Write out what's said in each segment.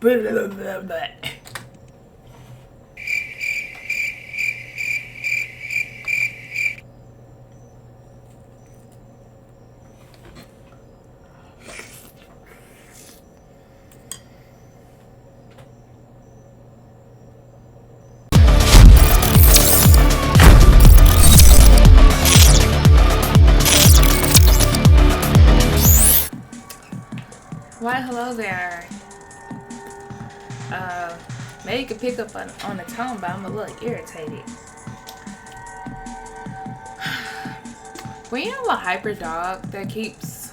Why, hello there. Maybe you can pick up on the tone, but I'm a little irritated. When you have a hyper dog that keeps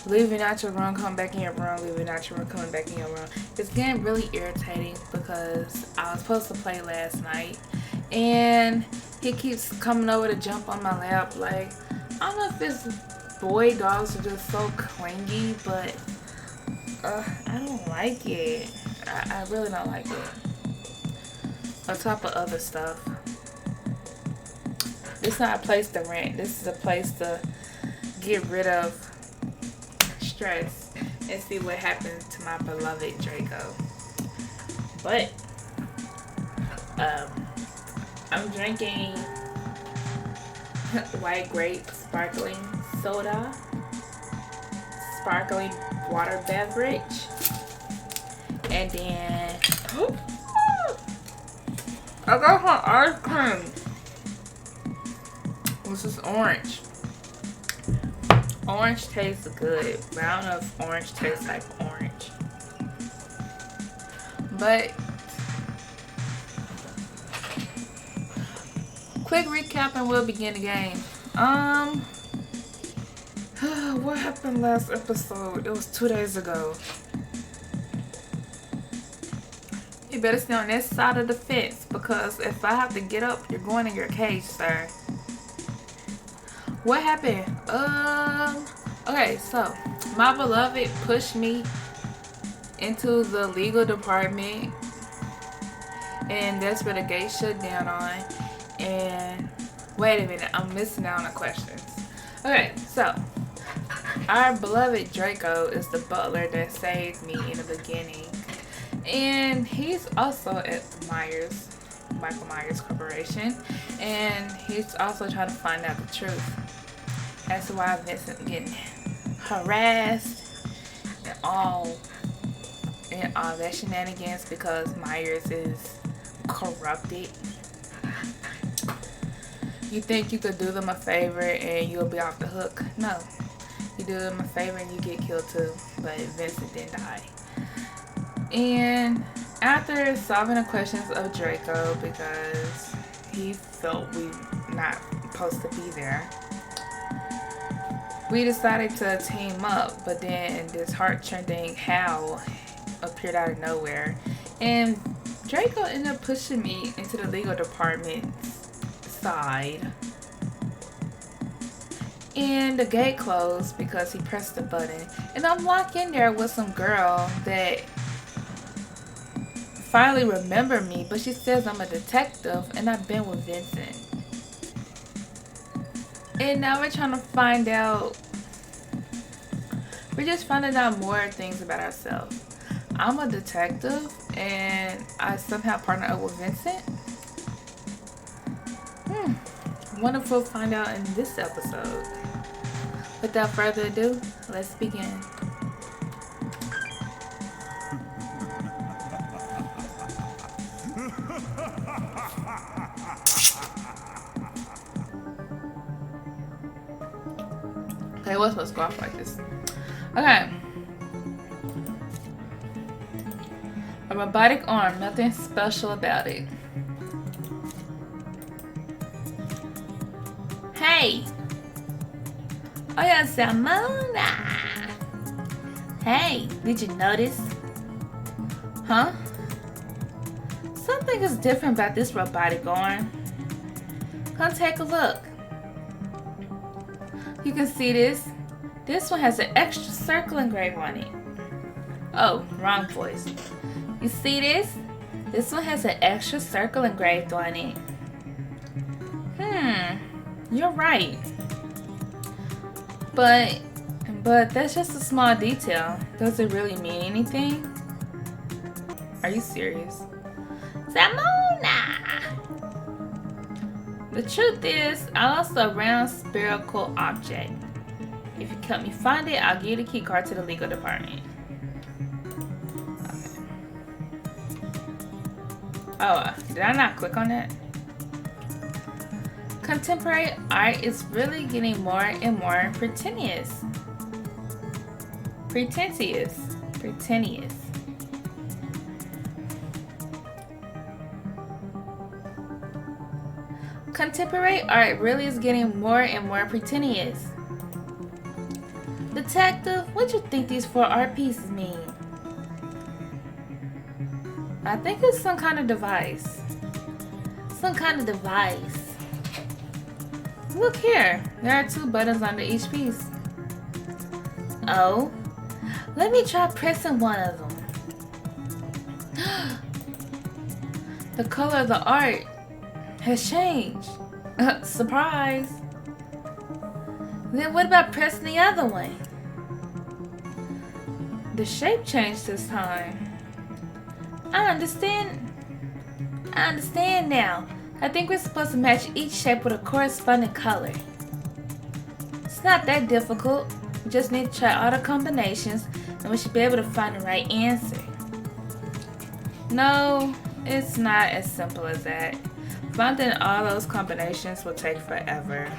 leaving out your room, coming back in your room, leaving out your room, coming back in your room, it's getting really irritating because I was supposed to play last night and he keeps coming over to jump on my lap. Like, I don't know if it's boy dogs are just so clingy, but I don't like it. I really don't like it. On top of other stuff. This is not a place to rent. This is a place to get rid of stress and see what happens to my beloved Draco. But I'm drinking white grape sparkling soda, sparkling water beverage, and then I got some ice cream. This is orange. Orange tastes good, but I don't know if orange tastes like orange. But quick recap and we'll begin the game. What happened last episode? It was 2 days ago. You better stay on this side of the fence because if I have to get up, you're going in your cage, sir. What happened? Okay, so my beloved pushed me into the legal department, and that's where the gate shut down on. And wait a minute, I'm missing out on the questions. Okay, so our beloved Draco is the butler that saved me in the beginning, and he's also at Michael Myers Corporation, and he's also trying to find out the truth as to why Vincent getting harassed and all that shenanigans because Myers is corrupted. You think you could do them a favor and you'll be off the hook? No. You do them a favor and you get killed too. But Vincent didn't die. And after solving the questions of Draco, because he felt we not supposed to be there, we decided to team up. But then this heart-trending howl appeared out of nowhere, and Draco ended up pushing me into the legal department's side, and the gate closed because he pressed the button, and I'm locked in there with some girl that finally remembered me, but she says I'm a detective and I've been with Vincent. And now we're trying to find out, we're just finding out more things about ourselves. I'm a detective and I somehow partner up with Vincent. Wonder if we'll find out in this episode. Without further ado, let's begin. Okay, what's supposed to go off like this? Okay. A robotic arm, nothing special about it. Hey! Oh yeah, Zalmona! Hey, did you notice? Huh? Something is different about this robotic arm. Come take a look. You can see this. This one has an extra circle engraved on it. Oh, wrong voice. You see this? This one has an extra circle engraved on it. You're right. But that's just a small detail. Does it really mean anything? Are you serious? Zalmona! The truth is, I lost a round spherical object. If you help me find it, I'll give you the key card to the legal department. Okay. Oh, did I not click on that? Contemporary art is really getting more and more pretentious. Pretentious. Contemporary art really is getting more and more pretentious. Detective, what you think these 4 art pieces mean? I think it's some kind of device. Look here, there are 2 buttons under each piece. Oh, let me try pressing one of them. The color of the art has changed. Surprise. Then what about pressing the other one? The shape changed this time. I understand now. I think we're supposed to match each shape with a corresponding color. It's not that difficult. We just need to try all the combinations and we should be able to find the right answer. No, it's not as simple as that. Finding all those combinations will take forever.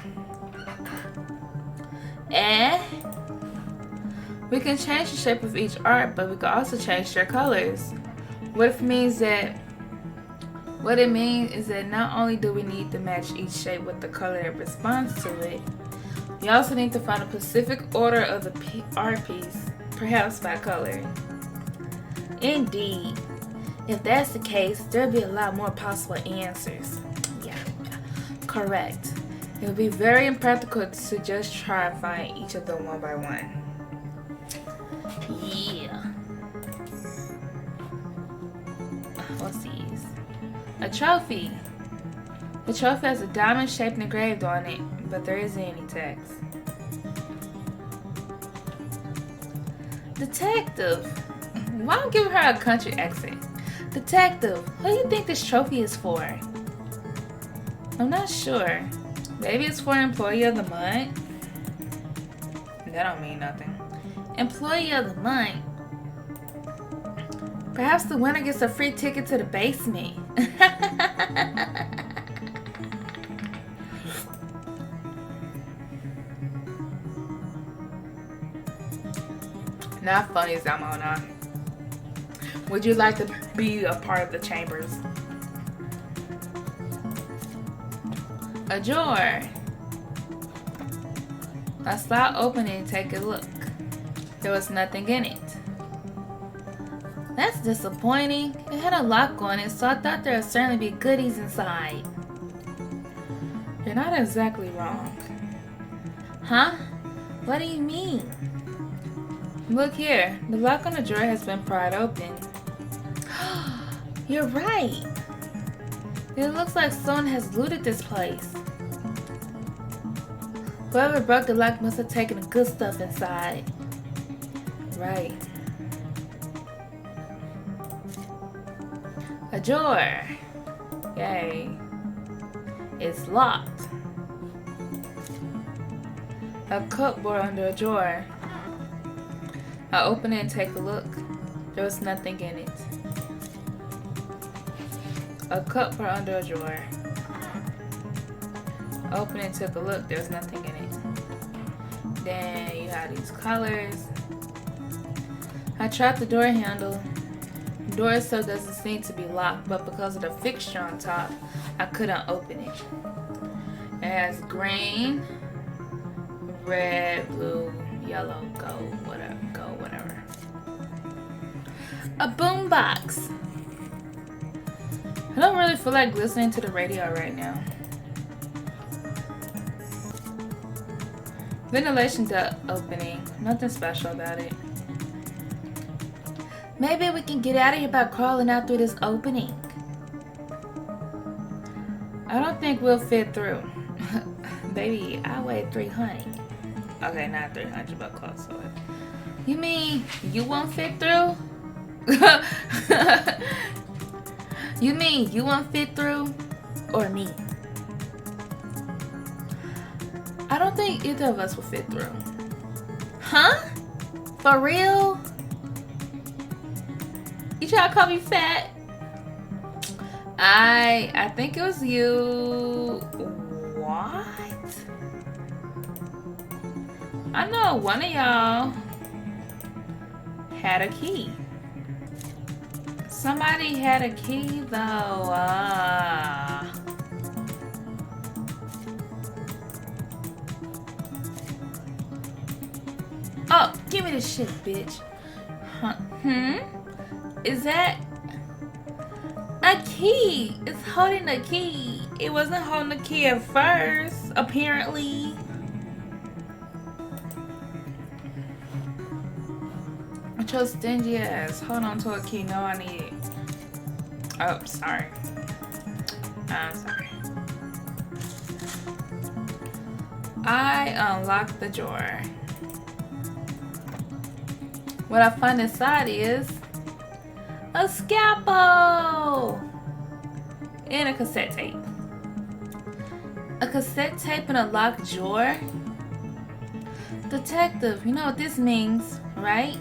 We can change the shape of each art, but we can also change their colors. What it means is that not only do we need to match each shape with the color that responds to it, we also need to find a specific order of the art piece, perhaps by color. Indeed. If that's the case, there'll be a lot more possible answers. Yeah, correct. It would be very impractical to just try and find each of them one by one. Yeah. What's these? A trophy. The trophy has a diamond shape engraved on it, but there isn't any text. Detective. Why don't give her a country accent? Detective, who do you think this trophy is for? I'm not sure. Maybe it's for Employee of the Month. That don't mean nothing. Employee of the Month. Perhaps the winner gets a free ticket to the basement. Not funny, Zalmona. Would you like to be a part of the chambers? A drawer. I slide open it and take a look. There was nothing in it. That's disappointing. It had a lock on it, so I thought there would certainly be goodies inside. You're not exactly wrong. Huh? What do you mean? Look here. The lock on the drawer has been pried open. You're right. It looks like someone has looted this place. Whoever broke the lock must have taken the good stuff inside. Right. A drawer. Yay. It's locked. A cupboard under a drawer. I open it and take a look. There was nothing in it. A cupboard under a drawer. Open it and took a look. There was nothing in it. Then you have these colors. I tried the door handle. The door itself doesn't seem to be locked, but because of the fixture on top, I couldn't open it. It has green, red, blue, yellow, gold, whatever. A boombox. I don't really feel like listening to the radio right now. Ventilation duct opening. Nothing special about it. Maybe we can get out of here by crawling out through this opening. I don't think we'll fit through. Baby, I weigh 300. Okay, not 300, but close to it. You mean you won't fit through? You mean you won't fit through? Or me? I don't think either of us will fit through. Huh? For real? You try to call me fat? I think it was you. What? I know one of y'all had a key. Somebody had a key though. Oh, give me this shit, bitch. Huh? Is that a key? It's holding the key. It wasn't holding the key at first, apparently. With your stingy ass. Hold on to a key. No, I need it. Oh, sorry. I'm sorry. I unlocked the drawer. What I find inside is a scalpel and a cassette tape. A cassette tape in a locked drawer? Detective, you know what this means, right?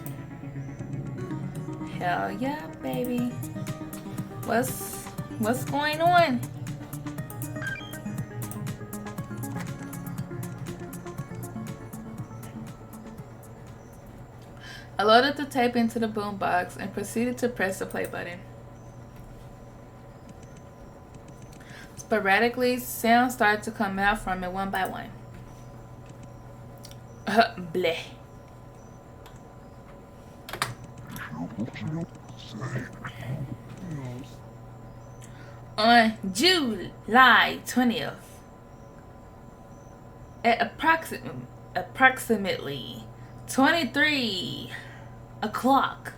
Hell yeah, baby. What's going on? I loaded the tape into the boombox and proceeded to press the play button. Sporadically, sounds started to come out from it one by one. Bleh. On July 20th, at approximately 23 o'clock,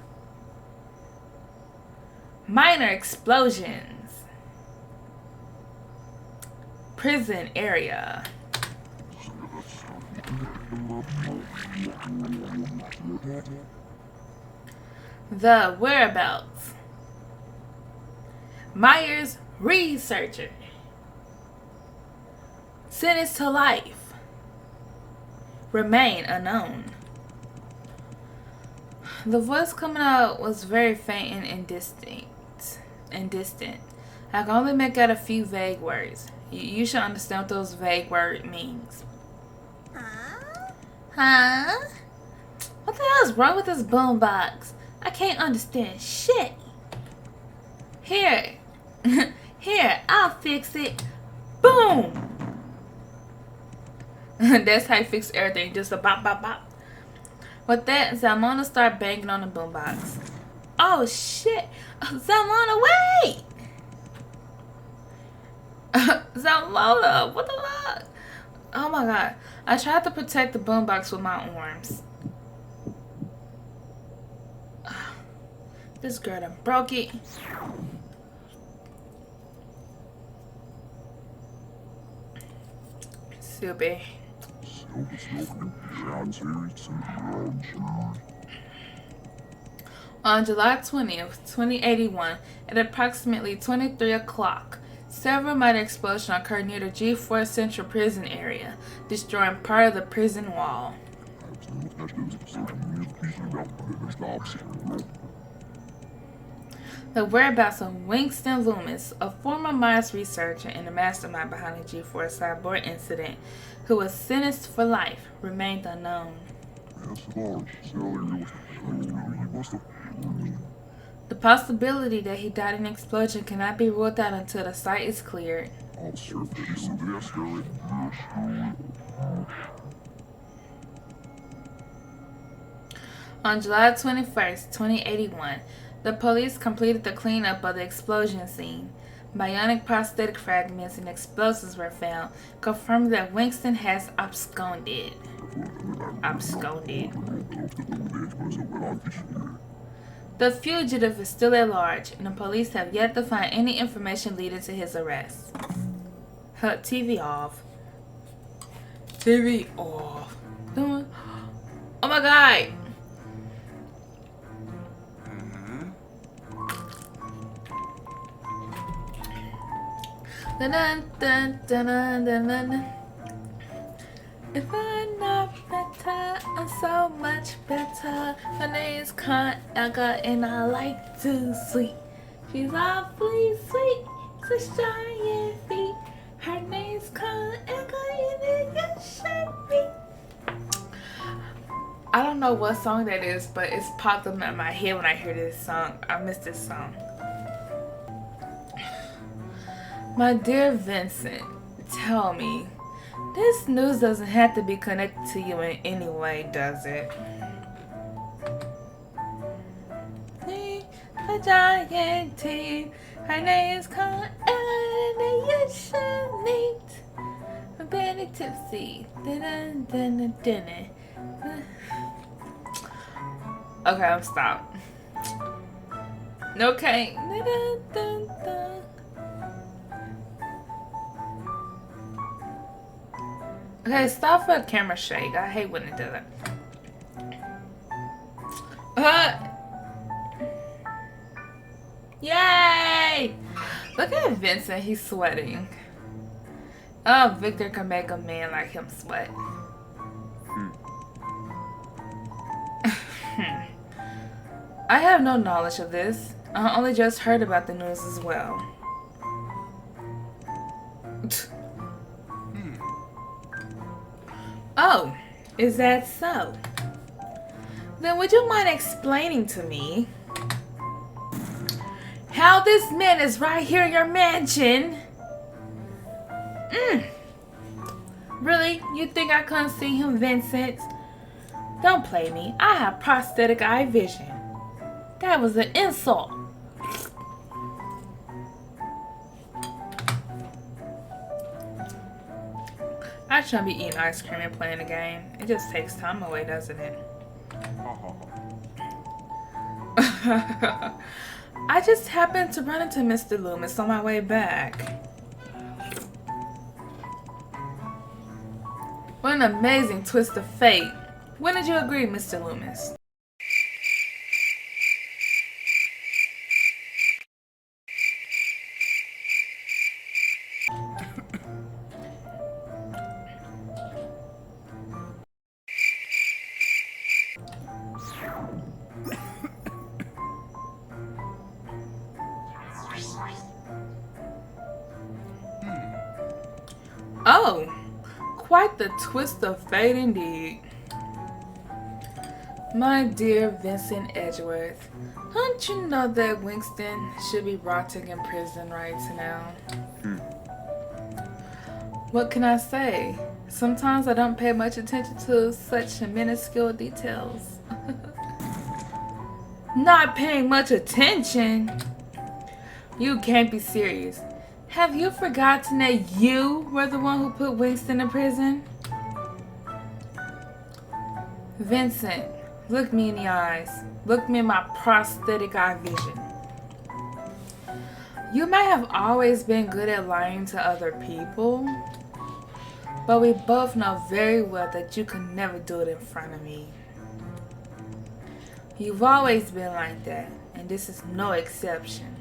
minor explosions, prison area. The whereabouts. Myers researcher. Sentenced to life. Remain unknown. The voice coming out was very faint and distant. I can only make out a few vague words. You should understand what those vague words means. Huh? What the hell is wrong with this boombox? I can't understand shit. Here. Here, I'll fix it. Boom! That's how you fix everything. Just a bop, bop, bop. With that, Zalmona started banging on the boombox. Oh, shit. Zalmona, wait! Zalmona, what the fuck? Oh, my God. I tried to protect the boombox with my arms. This girl done broke it. Stupid. On July 20th, 2081, at approximately 23 o'clock, several minor explosions occurred near the G4 Central Prison area, destroying part of the prison wall. The whereabouts of Winston Loomis, a former Myers researcher and the mastermind behind the G4 Cyborg Incident, who was sentenced for life, remained unknown. The possibility that he died in an explosion cannot be ruled out until the site is cleared. On July 21st, 2081, the police completed the cleanup of the explosion scene. Bionic prosthetic fragments and explosives were found, confirming that Winston has absconded. The fugitive is still at large, and the police have yet to find any information leading to his arrest. TV off. TV off. Oh my God. Dun, dun, dun, dun, dun, dun. If I'm not better, I'm so much better. Her name's Aga and I like to sweet. She's awfully sweet, such giant feet. Her name's Aga and you should be. I don't know what song that is, but it's popped up in my head when I hear this song. I miss this song. My dear Vincent, tell me, this news doesn't have to be connected to you in any way, does it? A giant team. Her name's Ellen and you should meet. I'm very tipsy. Okay, I'm stopped. Okay. Okay, stop for a camera shake. I hate when it does that. Yay! Look at Vincent, he's sweating. Oh, Victor can make a man like him sweat. I have no knowledge of this. I only just heard about the news as well. Oh, is that so? Then would you mind explaining to me how this man is right here in your mansion? Really? You think I couldn't see him, Vincent? Don't play me. I have prosthetic eye vision. That was an insult. I shouldn't be eating ice cream and playing a game. It just takes time away, doesn't it? I just happened to run into Mr. Loomis on my way back. What an amazing twist of fate. When did you agree, Mr. Loomis? Oh, quite the twist of fate indeed. My dear Vincent Edgeworth, don't you know that Winston should be rotting in prison right now? What can I say? Sometimes I don't pay much attention to such minuscule details. Not paying much attention? You can't be serious. Have you forgotten that you were the one who put Winston in prison? Vincent, look me in the eyes. Look me in my prosthetic eye vision. You may have always been good at lying to other people, but we both know very well that you can never do it in front of me. You've always been like that, and this is no exception.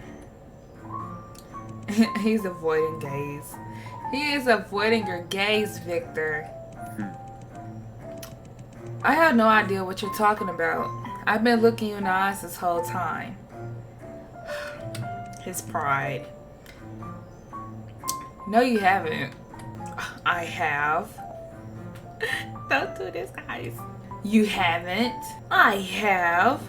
He's avoiding gaze. He is avoiding your gaze, Victor. I have no idea what you're talking about. I've been looking you in the eyes this whole time. His pride. No, you haven't. I have. Don't do this, guys. You haven't. I have.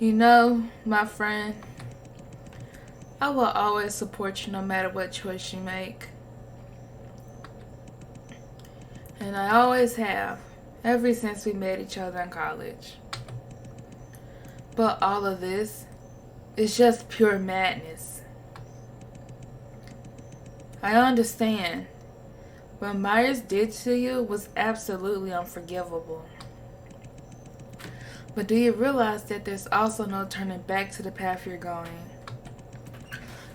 You know, my friend, I will always support you no matter what choice you make. And I always have, ever since we met each other in college. But all of this is just pure madness. I understand. What Myers did to you was absolutely unforgivable. But do you realize that there's also no turning back to the path you're going?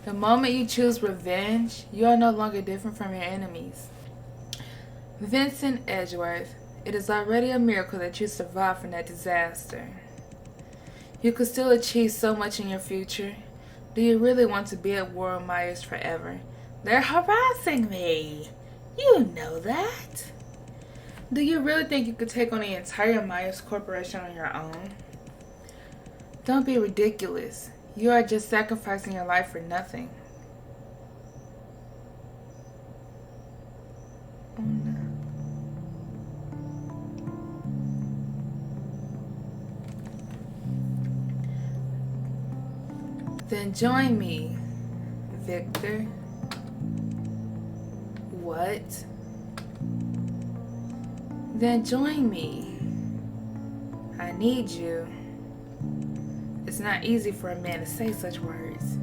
The moment you choose revenge, you are no longer different from your enemies. Vincent Edgeworth, it is already a miracle that you survived from that disaster. You could still achieve so much in your future. Do you really want to be at war with Myers forever? They're harassing me. You know that. Do you really think you could take on the entire Myers Corporation on your own? Don't be ridiculous. You are just sacrificing your life for nothing. Oh no. Then join me, Victor. What? Then join me. I need you. It's not easy for a man to say such words.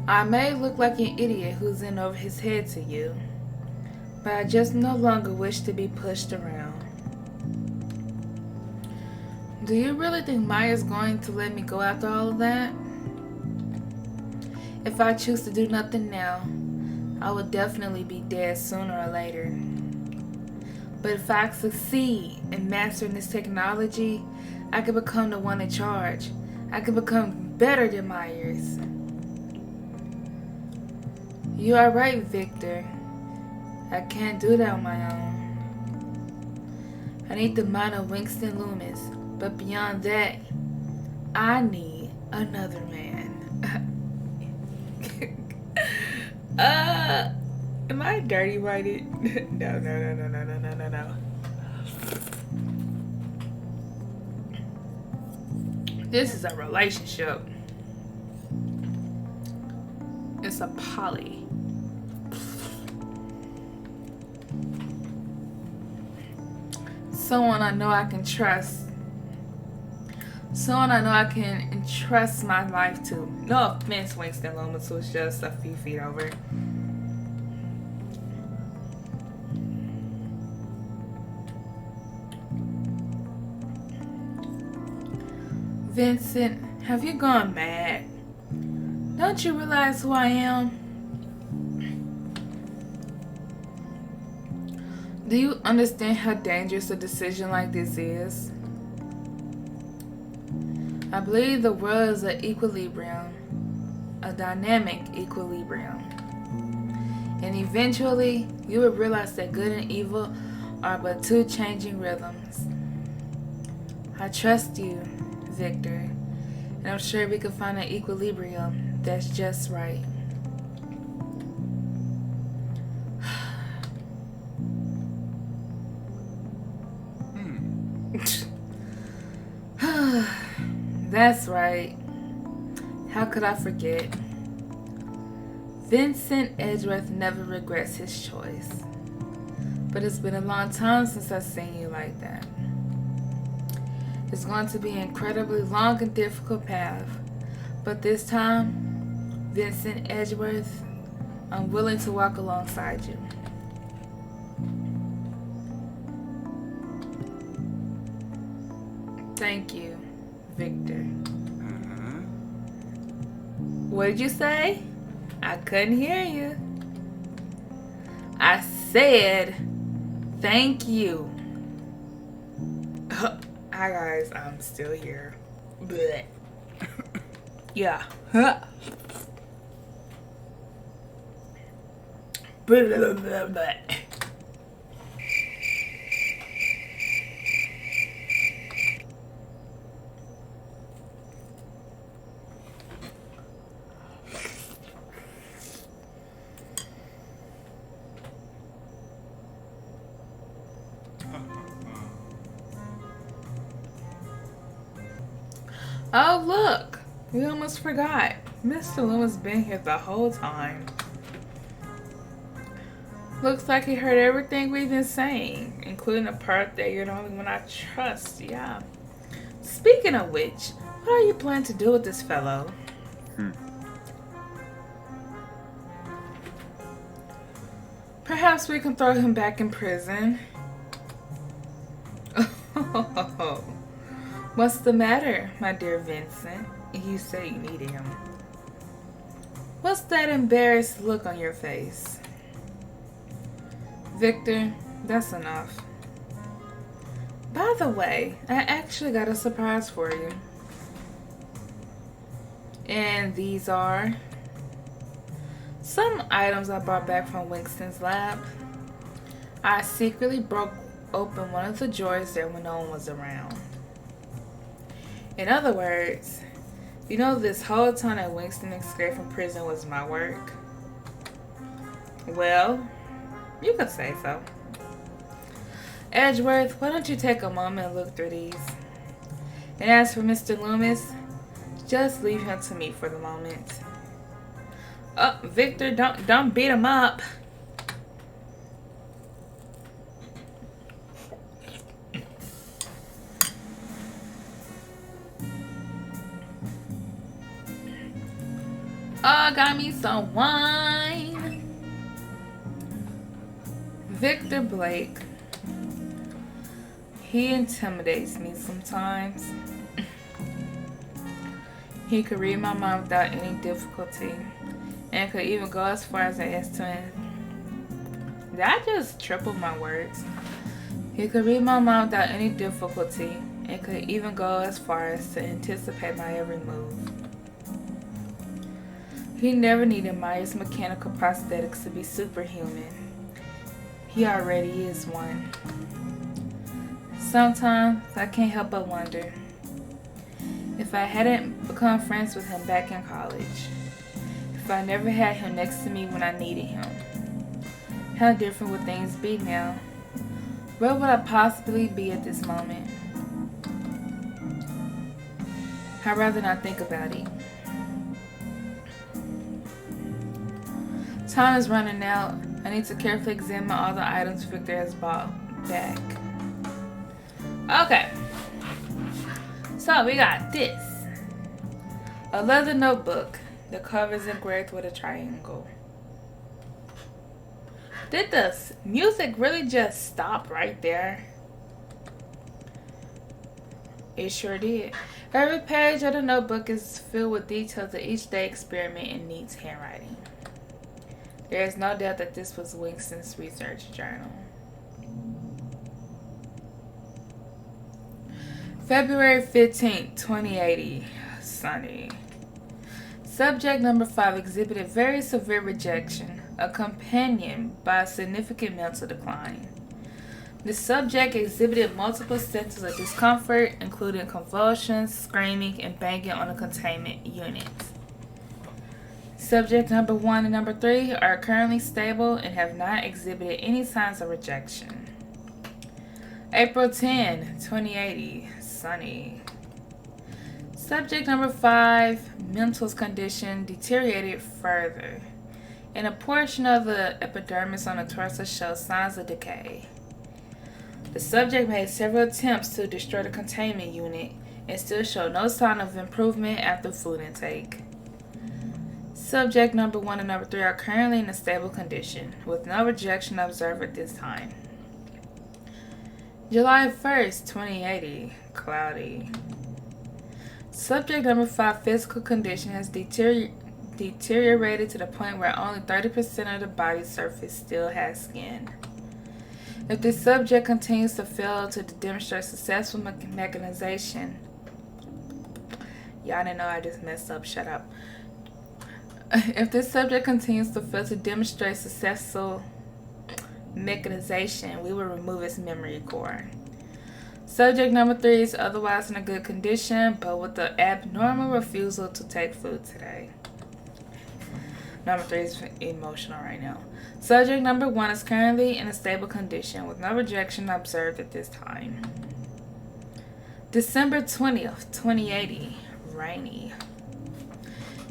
I may look like an idiot who's in over his head to you, but I just no longer wish to be pushed around. Do you really think Maya's going to let me go after all of that? If I choose to do nothing now, I will definitely be dead sooner or later. But if I succeed in mastering this technology, I can become the one in charge. I can become better than Myers. You are right, Victor. I can't do that on my own. I need the mind of Winston Loomis, but beyond that, I need another man. Am I dirty minded? No. This is a relationship. It's a poly. Someone I know I can trust. Someone I know I can entrust my life to. No offense, Winston Loomis was just a few feet over. Vincent, have you gone mad? Don't you realize who I am? Do you understand how dangerous a decision like this is? I believe the world is an equilibrium, a dynamic equilibrium. And eventually, you will realize that good and evil are but two changing rhythms. I trust you, Victor, and I'm sure we can find an equilibrium that's just right. That's right. How could I forget? Vincent Edgeworth never regrets his choice. But it's been a long time since I've seen you like that. It's going to be an incredibly long and difficult path. But this time, Vincent Edgeworth, I'm willing to walk alongside you. Thank you, Victor. What did you say? I couldn't hear you. I said, thank you. Hi guys, I'm still here. Blech. Yeah. Blech. Oh, look! We almost forgot. Mr. Loomis been here the whole time. Looks like he heard everything we've been saying, including the part that you're the only one I trust. Yeah. Speaking of which, what are you planning to do with this fellow? Perhaps we can throw him back in prison. What's the matter, my dear Vincent? You say you need him. What's that embarrassed look on your face? Victor, that's enough. By the way, I actually got a surprise for you. And these are some items I brought back from Winston's lab. I secretly broke open one of the drawers there when no one was around. In other words, you know this whole time that Winston escaped from prison was my work? Well, you could say so. Edgeworth, why don't you take a moment and look through these? And as for Mr. Loomis, just leave him to me for the moment. Oh, Victor, don't beat him up. Oh, got me some wine. Victor Blake. He intimidates me sometimes. He could read my mind without any difficulty, and could even go as far as to ask to. Did I just triple my words? He could read my mind without any difficulty, and could even go as far as to anticipate my every move. He never needed Myers' mechanical prosthetics to be superhuman. He already is one. Sometimes I can't help but wonder if I hadn't become friends with him back in college, if I never had him next to me when I needed him, how different would things be now? Where would I possibly be at this moment? I'd rather not think about it. Time is running out. I need to carefully examine all the items Victor has bought back. Okay. So we got this. A leather notebook. The cover is engraved with a triangle. Did the music really just stop right there? It sure did. Every page of the notebook is filled with details of each day experiment in neat handwriting. There is no doubt that this was Winston's research journal. February 15th, 2080. Sunny. Subject number 5 exhibited very severe rejection, accompanied by a significant mental decline. The subject exhibited multiple symptoms of discomfort, including convulsions, screaming, and banging on the containment unit. Subject number 1 and number 3 are currently stable and have not exhibited any signs of rejection. April 10, 2080. Sunny. Subject number 5, mental condition deteriorated further, and a portion of the epidermis on the torso shows signs of decay. The subject made several attempts to destroy the containment unit and still showed no sign of improvement after food intake. Subject number 1 and number 3 are currently in a stable condition, with no rejection observed at this time. July 1st, 2080. Cloudy. Subject number 5 physical condition has deteriorated to the point where only 30% of the body surface still has skin. If the subject continues to fail to demonstrate successful mechanization, y'all didn't know I just messed up, shut up. If this subject continues to fail to demonstrate successful mechanization, we will remove its memory core. Subject number 3 is otherwise in a good condition, but with the abnormal refusal to take food today. Number 3 is emotional right now. Subject number 1 is currently in a stable condition, with no rejection observed at this time. December 20th, 2080. Rainy.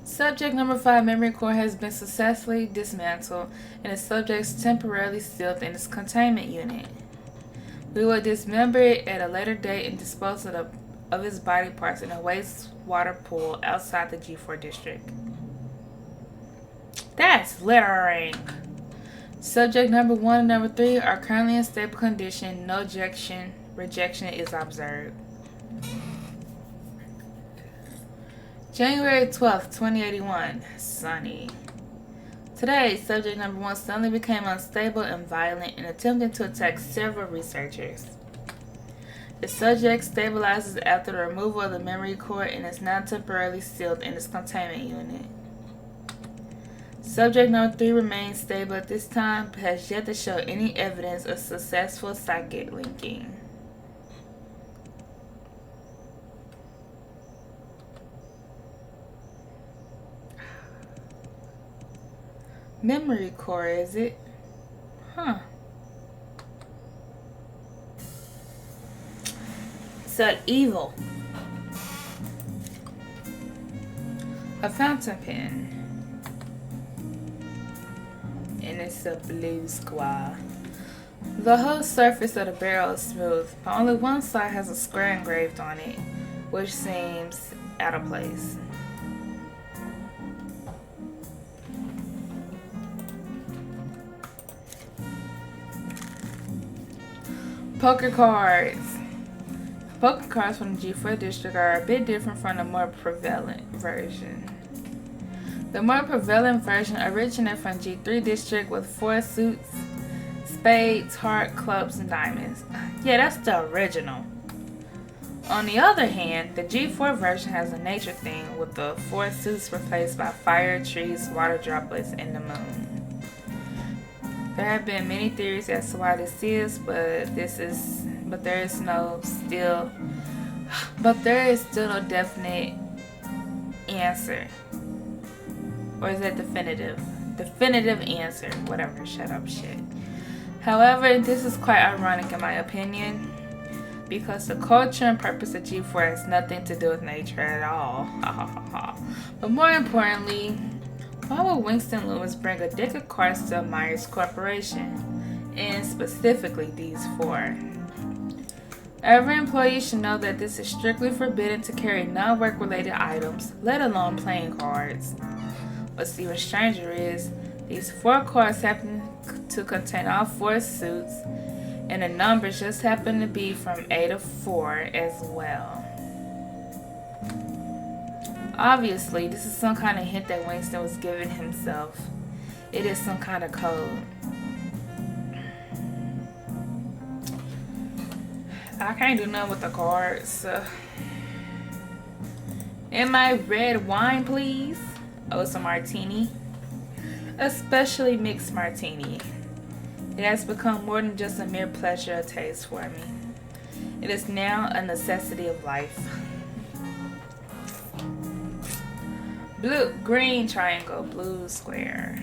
Subject number 5 memory core has been successfully dismantled, and the subject is temporarily sealed in its containment unit. We will dismember it at a later date and dispose of its body parts in a wastewater pool outside the G4 district. That's littering. Subject number 1 and number 3 are currently in stable condition. No rejection is observed. January 12th, 2081. Sunny. Today, subject number 1 suddenly became unstable and violent and attempted to attack several researchers. The subject stabilizes after the removal of the memory core and is now temporarily sealed in its containment unit. Subject number 3 remains stable at this time but has yet to show any evidence of successful psychic linking. Memory core, is it? Huh. So evil. A fountain pen. And it's a blue square. The whole surface of the barrel is smooth, but only one side has a square engraved on it, which seems out of place. Poker cards. Poker cards from the G4 district are a bit different from the more prevalent version. The more prevalent version originated from G3 district with 4 suits, spades, heart, clubs, and diamonds. Yeah, that's the original. On the other hand, the G4 version has a nature theme with the 4 suits replaced by fire, trees, water droplets, and the moon. There have been many theories as to why this is, but there is still no definite answer. Or is that definitive? Definitive answer. Whatever, shut up shit. However, this is quite ironic in my opinion, because the culture and purpose of G4 has nothing to do with nature at all. But more importantly, why would Winston Loomis bring a deck of cards to Myers Corporation, and specifically these 4? Every employee should know that this is strictly forbidden to carry non-work related items, let alone playing cards. What's even stranger is, these 4 cards happen to contain all 4 suits, and the numbers just happen to be from A to 4 as well. Obviously, this is some kind of hint that Winston was giving himself. It is some kind of code. I can't do nothing with the cards. And my red wine, please. Oh, it's a martini. Especially mixed martini. It has become more than just a mere pleasure of taste for me. It is now a necessity of life. Green triangle, blue square.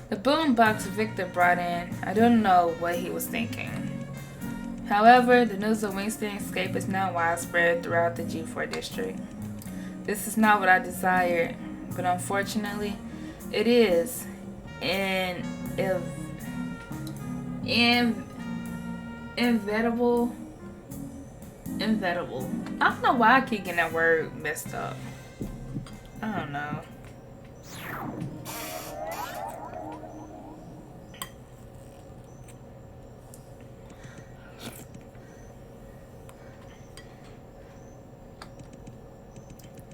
The boombox Victor brought in, I don't know what he was thinking. However, the news of Winston's escape is now widespread throughout the G4 district. This is not what I desired, but unfortunately, it is inevitable. I don't know why I keep getting that word messed up. I don't know.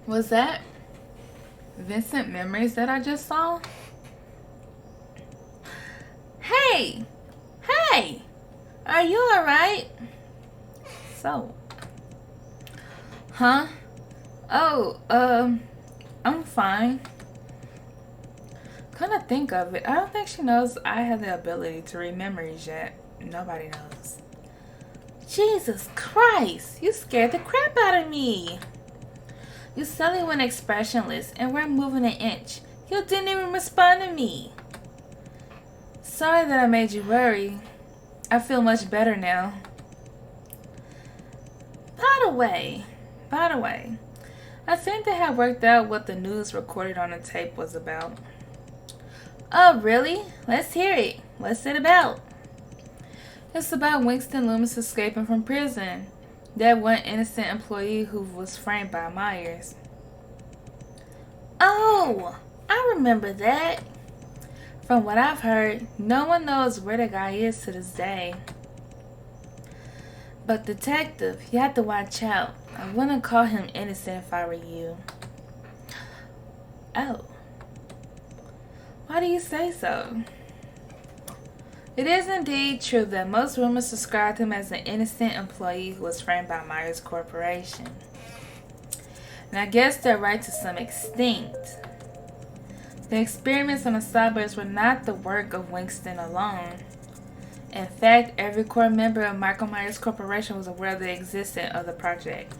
Was that Vincent memories that I just saw? Hey! Hey! Are you alright? So. Huh? Oh, I'm fine. Come to think of it, I don't think she knows I have the ability to read memories yet. Nobody knows. Jesus Christ! You scared the crap out of me! You suddenly went expressionless and weren't moving an inch. You didn't even respond to me. Sorry that I made you worry. I feel much better now. By the way, I think they have worked out what the news recorded on the tape was about. Oh, really? Let's hear it. What's it about? It's about Winston Loomis escaping from prison. That one innocent employee who was framed by Myers. Oh, I remember that. From what I've heard, no one knows where the guy is to this day. But detective, you have to watch out. I wouldn't call him innocent if I were you. Oh. Why do you say so? It is indeed true that most rumors described him as an innocent employee who was framed by Myers Corporation. And I guess they're right to some extent. The experiments on the cyborgs were not the work of Winston alone. In fact, every core member of Michael Myers Corporation was aware of the existence of the project.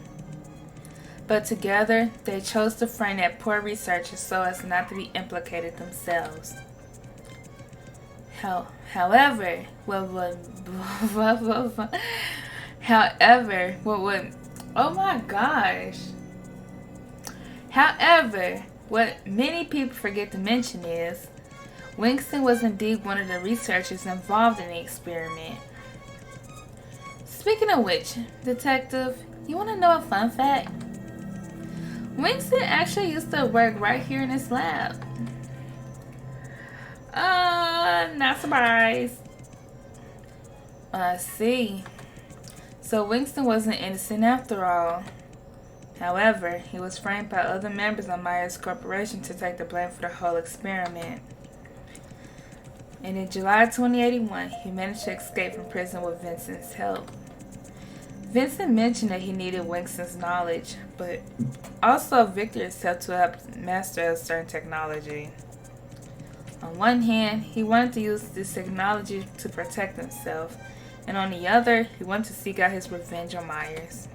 But together, they chose to frame that poor researchers so as not to be implicated themselves. However, what would oh my gosh. However, what many people forget to mention is Winston was indeed one of the researchers involved in the experiment. Speaking of which, detective, you want to know a fun fact? Winston actually used to work right here in this lab. Not surprised. I see. So Winston wasn't innocent after all. However, he was framed by other members of Myers Corporation to take the blame for the whole experiment. And in July 2081, he managed to escape from prison with Vincent's help. Vincent mentioned that he needed Winston's knowledge, but also Victor's help to help master a certain technology. On one hand, he wanted to use this technology to protect himself, and on the other, he wanted to seek out his revenge on Myers.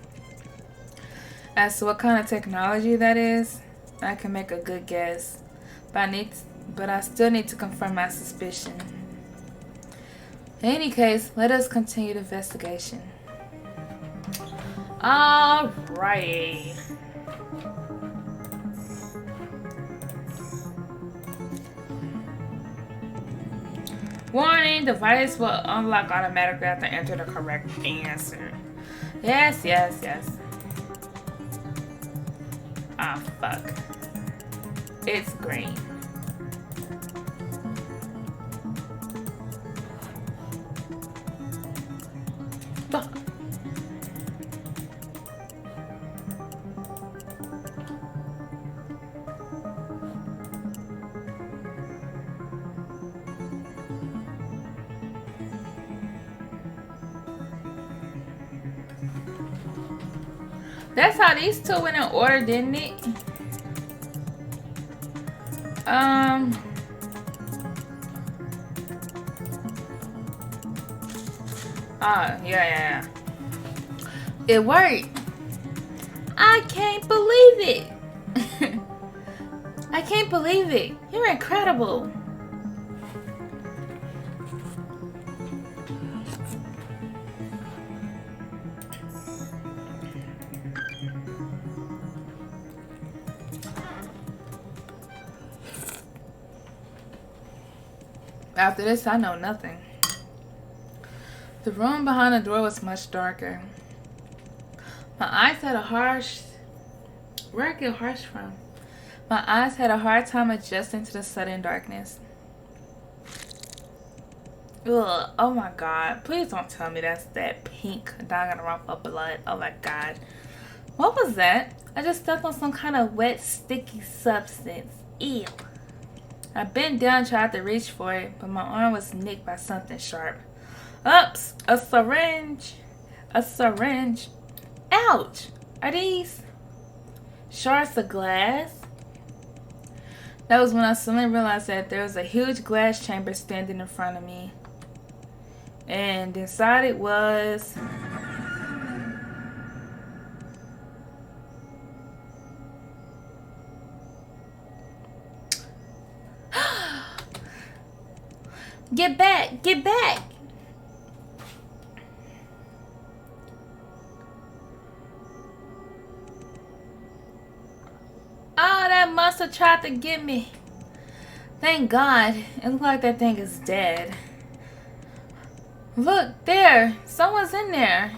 As to what kind of technology that is, I can make a good guess, but I still need to confirm my suspicion. In any case, let us continue the investigation. Alrighty. Warning, device will unlock automatically after entering the correct answer. Yes. Ah, fuck. It's green. Fuck. That's how these two went in order, didn't it? Yeah. It worked. I can't believe it. I can't believe it. You're incredible. After this, I know nothing. The room behind the door was much darker. My eyes had a harsh... Where did I get harsh from? My eyes had a hard time adjusting to the sudden darkness. Ugh, oh my god. Please don't tell me that's that pink Danganronpa blood. Oh my god. What was that? I just stepped on some kind of wet, sticky substance. Ew. I bent down and tried to reach for it, but my arm was nicked by something sharp. Oops! A syringe! A syringe! Ouch! Are these shards of glass? That was when I suddenly realized that there was a huge glass chamber standing in front of me. And inside it was... Get back! Get back! Oh, that monster tried to get me. Thank God. It looks like that thing is dead. Look, there. Someone's in there.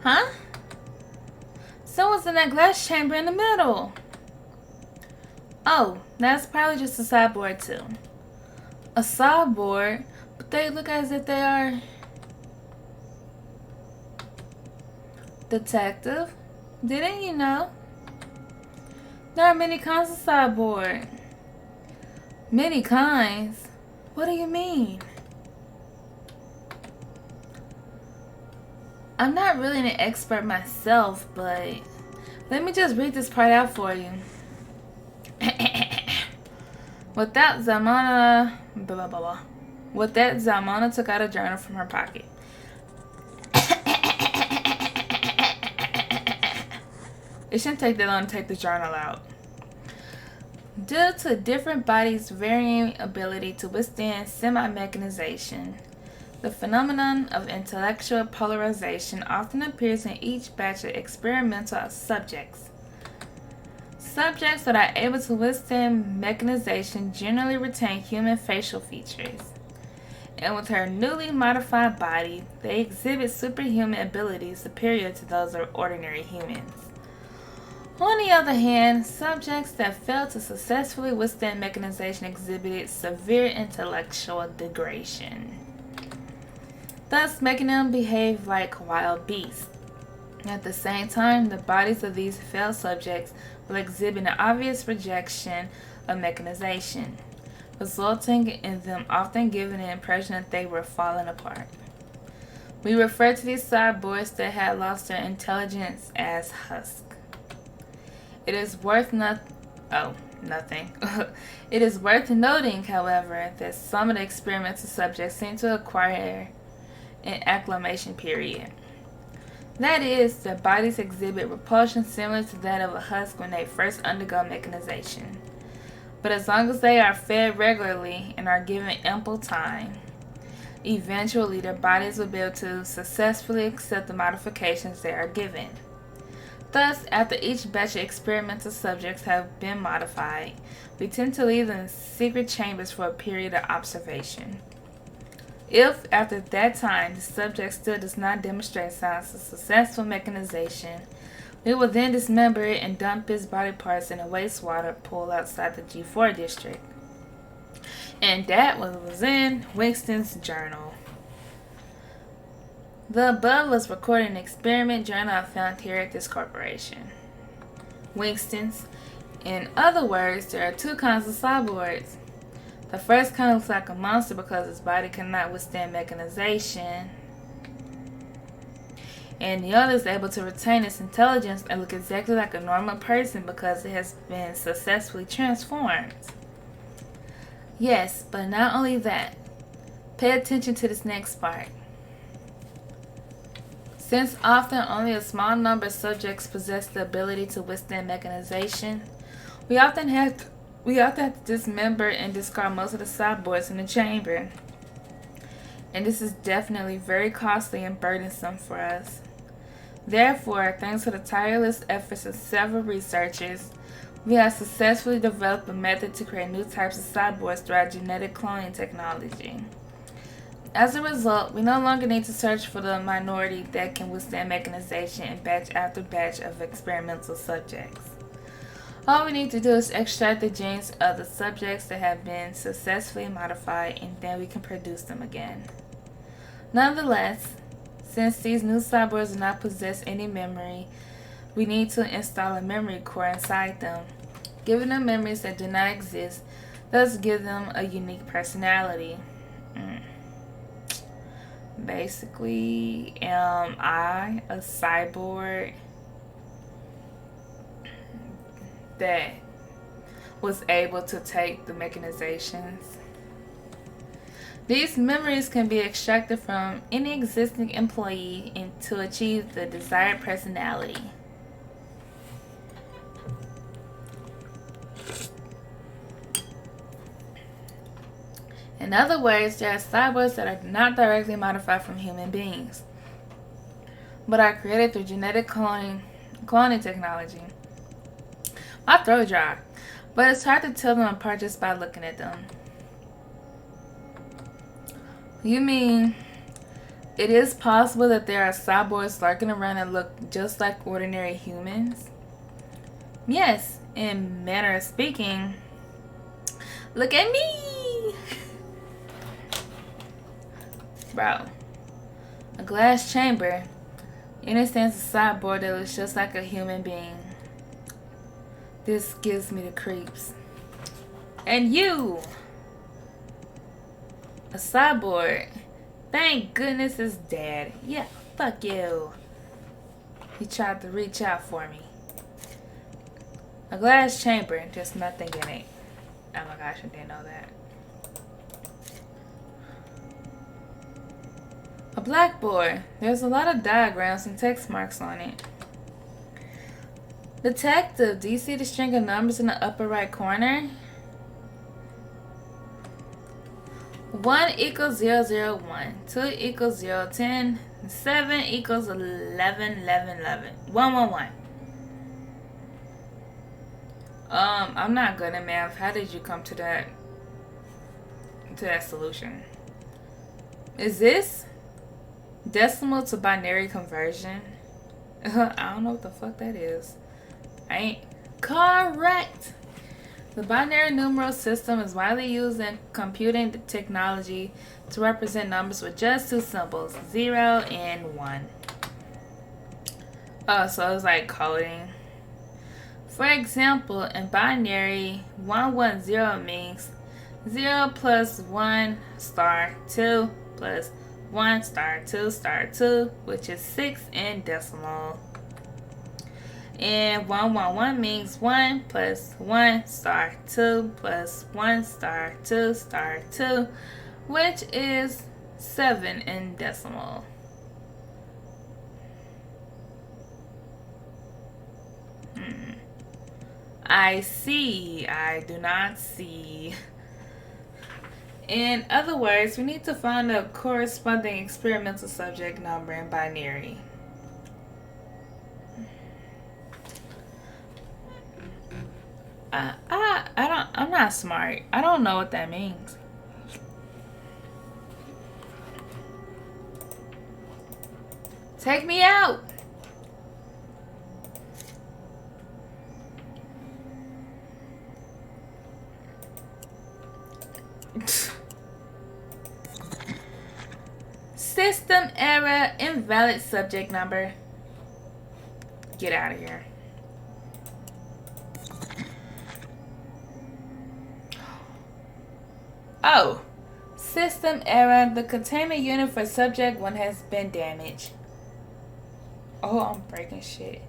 Huh? Someone's in that glass chamber in the middle. Oh, that's probably just a cyborg too. a cyborg, but they look as if they are detective. Didn't you know? There are many kinds of cyborg. Many kinds? What do you mean? I'm not really an expert myself, but let me just read this part out for you. With that, Zalmona, blah, blah, blah. With that, Zalmona took out a journal from her pocket. It shouldn't take that long to take the journal out. Due to different bodies' varying ability to withstand semi-mechanization, the phenomenon of intellectual polarization often appears in each batch of experimental subjects. Subjects that are able to withstand mechanization generally retain human facial features, and with her newly modified body, they exhibit superhuman abilities superior to those of ordinary humans. On the other hand, subjects that failed to successfully withstand mechanization exhibited severe intellectual degradation, thus making them behave like wild beasts. At the same time, the bodies of these failed subjects will exhibit an obvious rejection of mechanization, resulting in them often giving the impression that they were falling apart. We refer to these cyborgs that had lost their intelligence as husks. It is worth nothing. It is worth noting, however, that some of the experimental subjects seem to acquire an acclimation period. That is, their bodies exhibit repulsion similar to that of a husk when they first undergo mechanization. But as long as they are fed regularly and are given ample time, eventually their bodies will be able to successfully accept the modifications they are given. Thus, after each batch of experimental subjects have been modified, we tend to leave them in secret chambers for a period of observation. If, after that time, the subject still does not demonstrate signs of successful mechanization, we will then dismember it and dump its body parts in a wastewater pool outside the G4 district. And that was in Winston's journal. The above was recorded in an experiment journal I found here at this corporation. Winston's. In other words, there are two kinds of cyborgs. The first kind looks like a monster because its body cannot withstand mechanization, and the other is able to retain its intelligence and look exactly like a normal person because it has been successfully transformed. Yes, but not only that. Pay attention to this next part. Since often only a small number of subjects possess the ability to withstand mechanization, we often have to dismember and discard most of the cyborgs in the chamber. And this is definitely very costly and burdensome for us. Therefore, thanks to the tireless efforts of several researchers, we have successfully developed a method to create new types of cyborgs through our genetic cloning technology. As a result, we no longer need to search for the minority that can withstand mechanization in batch after batch of experimental subjects. All we need to do is extract the genes of the subjects that have been successfully modified, and then we can produce them again. Nonetheless, since these new cyborgs do not possess any memory, we need to install a memory core inside them, giving them memories that do not exist, thus give them a unique personality. Basically, am I a cyborg that was able to take the mechanizations? These memories can be extracted from any existing employee and to achieve the desired personality. In other words, there are cyborgs that are not directly modified from human beings, but are created through genetic cloning technology. My throat dry, but it's hard to tell them apart just by looking at them. You mean it is possible that there are cyborgs lurking around that look just like ordinary humans? Yes, in manner of speaking. Look at me! Bro. A glass chamber. In a sense, a sideboard that looks just like a human being. This gives me the creeps. And you! A sideboard. Thank goodness it's Dad. Yeah, fuck you. He tried to reach out for me. A glass chamber, just nothing in it. Oh my gosh, I didn't know that. A blackboard. There's a lot of diagrams and text marks on it. Detective, do you see the string of numbers in the upper right corner? 1 equals 0, 0, 1. 2 equals 0, 10. 7 equals 11, 11, 11. 1, 1, 1. I'm not good at math. How did you come to that solution? Is this decimal to binary conversion? I don't know what the fuck that is. I ain't correct. The binary numeral system is widely used in computing technology to represent numbers with just two symbols, 0 and 1. Oh, so it's like coding. For example, in binary, 110 means 0 plus 1 star 2 plus 1 star 2 star 2, which is 6 in decimal. And 111 means 1 plus 1 star 2 plus 1 star 2 star 2, which is 7 in decimal. I see. I do not see. In other words, we need to find a corresponding experimental subject number in binary. I'm not smart. I don't know what that means. Take me out. System error, invalid subject number. Get out of here. Oh, system error. The containment unit for subject 1 has been damaged. Oh, I'm breaking shit.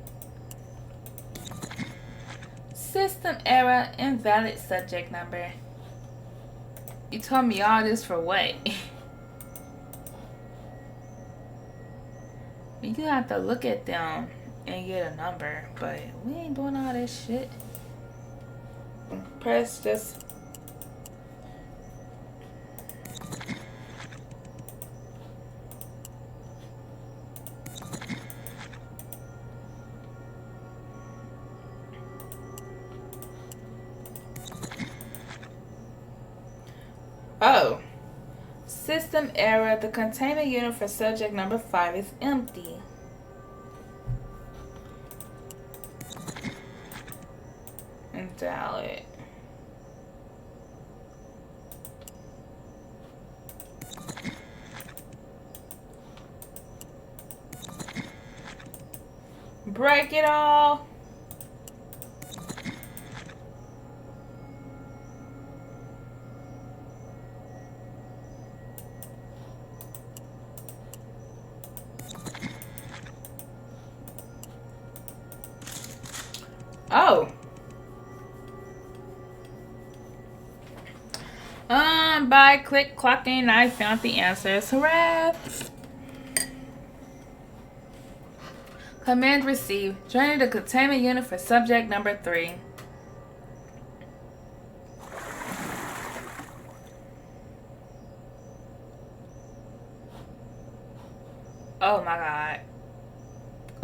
System error, invalid subject number. You told me all this for what? You have to look at them and get a number, but we ain't doing all this shit. Press just. Oh. System error. The containment unit for subject number 5 is empty. Invalid. Break it all. Oh. By click clocking, I found the answers. Hooray! Command received. Joining the containment unit for subject number 3. Oh my god.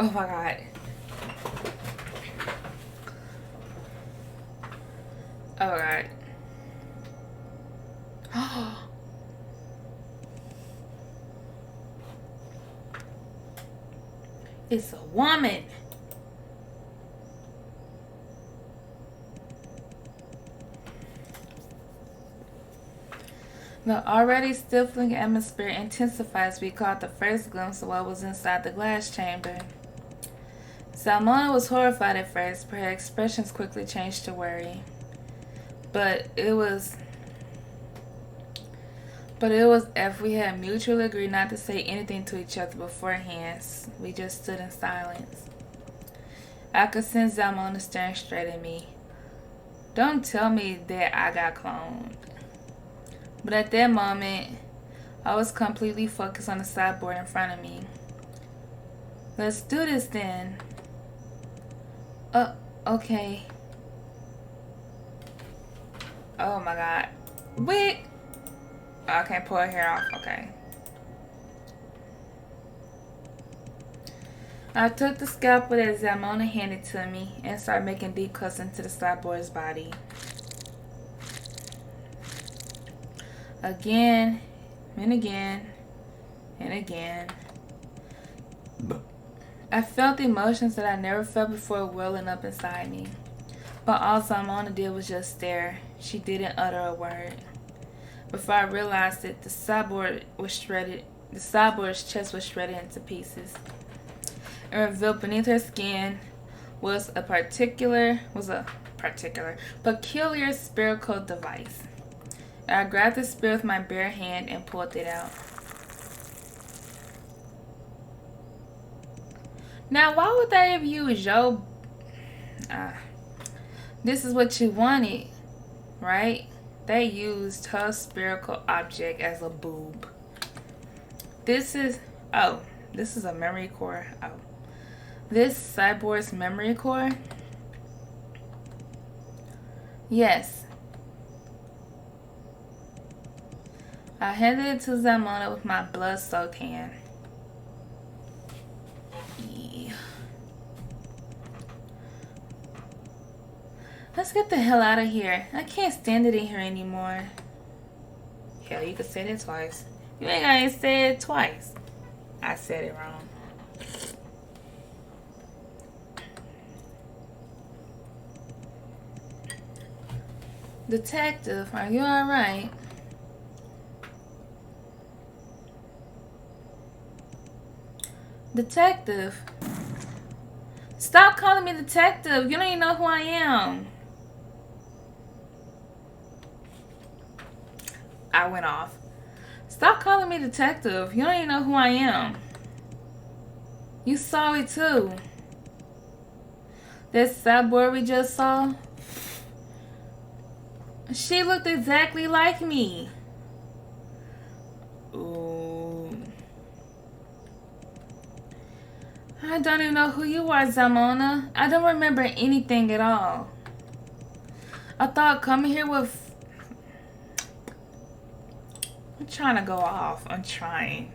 Oh my god. Oh my god. It's a woman. The already stifling atmosphere intensified as we caught the first glimpse of what was inside the glass chamber. Zalmona was horrified at first, but her expressions quickly changed to worry. But it was if we had mutually agreed not to say anything to each other beforehand. We just stood in silence. I could sense Zalmona staring straight at me. Don't tell me that I got cloned. But at that moment, I was completely focused on the sideboard in front of me. Let's do this then. Okay. Oh my god. Wait! I can't pull her hair off. Okay. I took the scalpel that Zalmona handed to me and started making deep cuts into the sideboard's body. Again, and again, and again. I felt emotions that I never felt before welling up inside me. But all Zalmona did was just stare. She didn't utter a word. Before I realized it, the sideboard was shredded. The sideboard's chest was shredded into pieces. And revealed beneath her skin was a peculiar spherical device. I grabbed the spear with my bare hand and pulled it out. Now, why would they have used your... this is what you wanted, right? They used her spherical object as a boob. This is a memory core. Oh. This cyborg's memory core? Yes. I handed it to Zalmona with my blood-soaked hand. Yeah. Let's get the hell out of here. I can't stand it in here anymore. Hell, you could say it twice. You ain't gotta say it twice. I said it wrong. Detective, are you alright? Detective? Stop calling me detective. You don't even know who I am. I went off. Stop calling me detective. You don't even know who I am. You saw it too. That cyborg we just saw? She looked exactly like me. Ooh. I don't even know who you are, Zalmona. I don't remember anything at all. I thought coming here with... I'm trying to go off. I'm trying.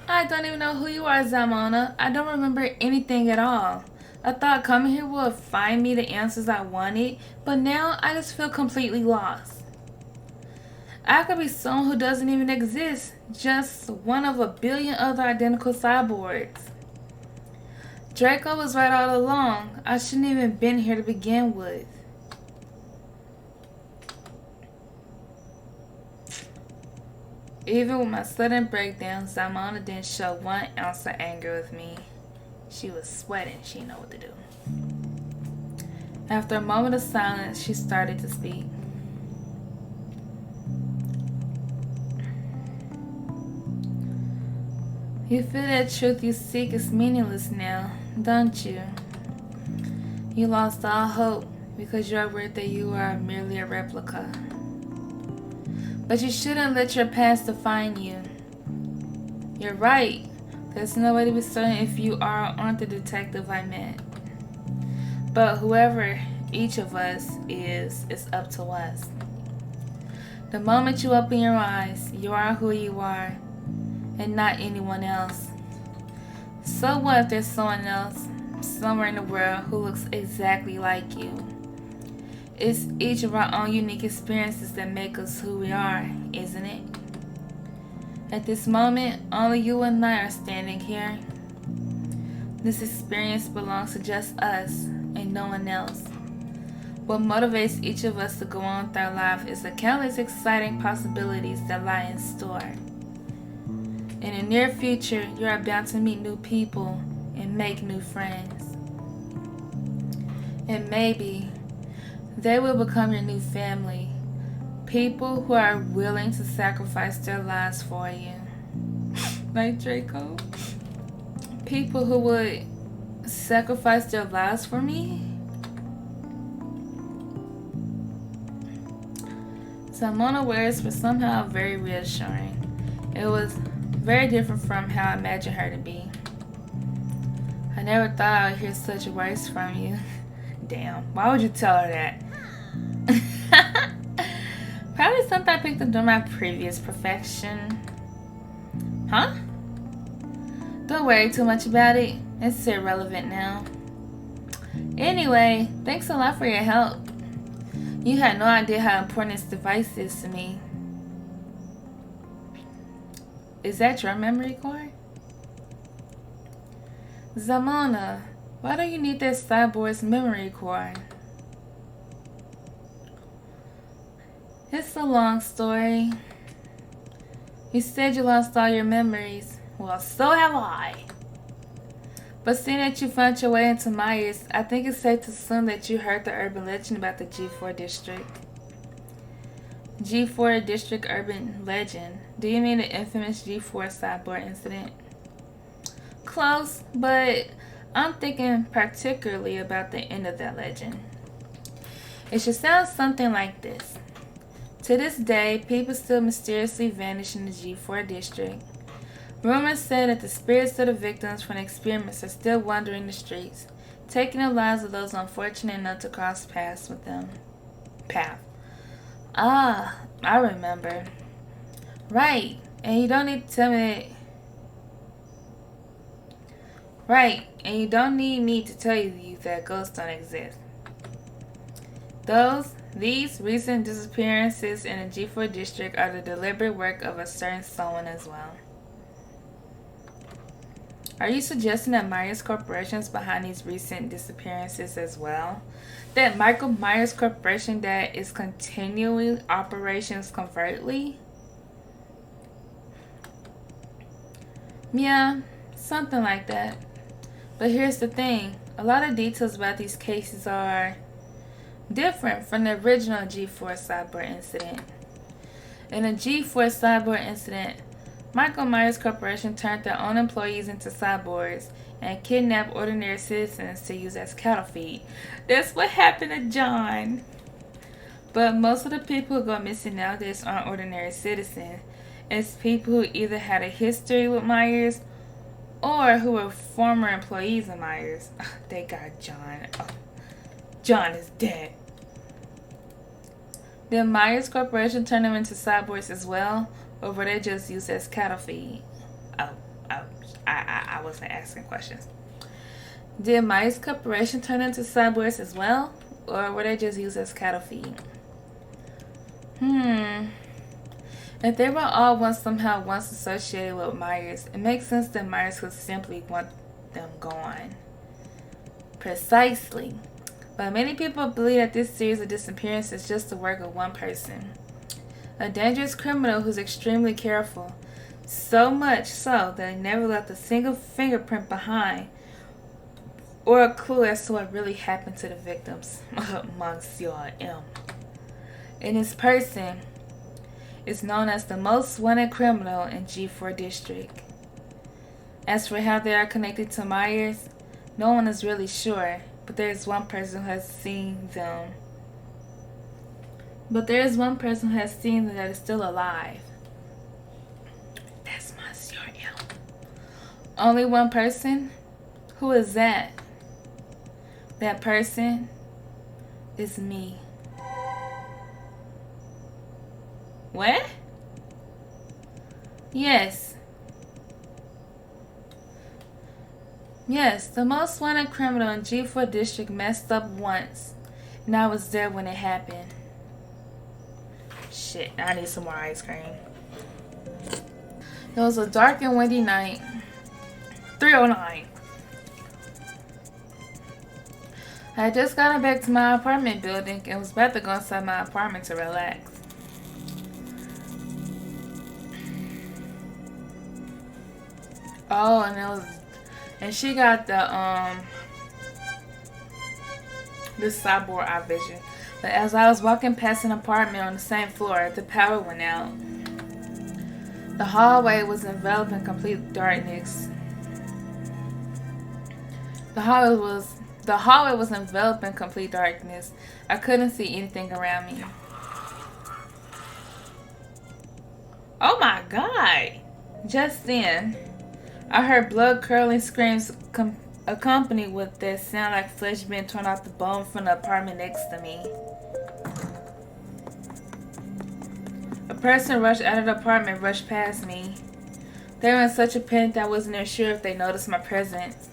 I don't even know who you are, Zalmona. I don't remember anything at all. I thought coming here would find me the answers I wanted, but now I just feel completely lost. I could be someone who doesn't even exist, just one of a billion other identical cyborgs. Draco was right all along. I shouldn't even been here to begin with. Even with my sudden breakdown, Zalmona didn't show 1 ounce of anger with me. She was sweating. She didn't know what to do. After a moment of silence, she started to speak. You feel that truth you seek is meaningless now, don't you? You lost all hope because you're aware that you are merely a replica. But you shouldn't let your past define you. You're right. There's no way to be certain if you are or aren't the detective I met. But whoever each of us is, it's up to us. The moment you open your eyes, you are who you are, and not anyone else. So what if there's someone else, somewhere in the world, who looks exactly like you? It's each of our own unique experiences that make us who we are, isn't it? At this moment, only you and I are standing here. This experience belongs to just us and no one else. What motivates each of us to go on with our life is the countless exciting possibilities that lie in store. In the near future, you are bound to meet new people and make new friends. And maybe they will become your new family. People who are willing to sacrifice their lives for you. Like Draco. People who would sacrifice their lives for me. Zalmona words were somehow very reassuring. It was very different from how I imagined her to be. I never thought I would hear such words from you. Damn, why would you tell her that? Probably something I picked up during my previous profession. Huh? Don't worry too much about it. It's irrelevant now. Anyway, thanks a lot for your help. You had no idea how important this device is to me. Is that your memory card? Zalmona, why do you need that cyborg's memory card? It's a long story. You said you lost all your memories. Well, so have I. But seeing that you found your way into Myers, I think it's safe to assume that you heard the urban legend about the G4 district. G4 district urban legend. Do you mean the infamous G4 Cyborg Incident? Close, but I'm thinking particularly about the end of that legend. It should sound something like this. To this day, people still mysteriously vanish in the G4 district. Rumors say that the spirits of the victims from the experiments are still wandering the streets, taking the lives of those unfortunate enough to cross paths with them. Ah, I remember. Right, and you don't need to tell me. Right, and you don't need me to tell you that ghosts don't exist. These recent disappearances in the G4 district are the deliberate work of a certain someone as well. Are you suggesting that Myers Corporation is behind these recent disappearances as well? That Michael Myers Corporation that is continuing operations covertly? Yeah, something like that. But here's the thing. A lot of details about these cases are different from the original G4 Cyborg Incident. In the G4 Cyborg Incident, Michael Myers Corporation turned their own employees into cyborgs and kidnapped ordinary citizens to use as cattle feed. That's what happened to John. But most of the people who go missing nowadays aren't ordinary citizens. It's people who either had a history with Myers or who were former employees of Myers. They got John. John is dead. Did Myers Corporation turn them into cyborgs as well? Or were they just used as cattle feed? I wasn't asking questions. Did Myers Corporation turn into cyborgs as well? Or were they just used as cattle feed? If they were all once associated with Myers, it makes sense that Myers could simply want them gone. Precisely. But many people believe that this series of disappearances is just the work of one person. A dangerous criminal who's extremely careful. So much so that he never left a single fingerprint behind or a clue as to what really happened to the victims. Monsieur M. And this person is known as the most wanted criminal in G4 District. As for how they are connected to Myers, no one is really sure, but there is one person who has seen them. That is still alive. That's Monsieur M. Only one person? Who is that? That person is me. What? Yes. Yes, the most wanted criminal in G4 District messed up once, and I was there when it happened. Shit, I need some more ice cream. It was a dark and windy night. 3:09. I had just gotten back to my apartment building and was about to go inside my apartment to relax. Oh, and she got the cyborg eye vision. But as I was walking past an apartment on the same floor, the power went out. The hallway was enveloped in complete darkness. The hallway was enveloped in complete darkness. I couldn't see anything around me. Oh my God! Just then, I heard blood-curdling screams accompanied with that sound like flesh being torn off the bone from the apartment next to me. A person rushed out of the apartment, rushed past me. They were in such a panic that I wasn't even sure if they noticed my presence.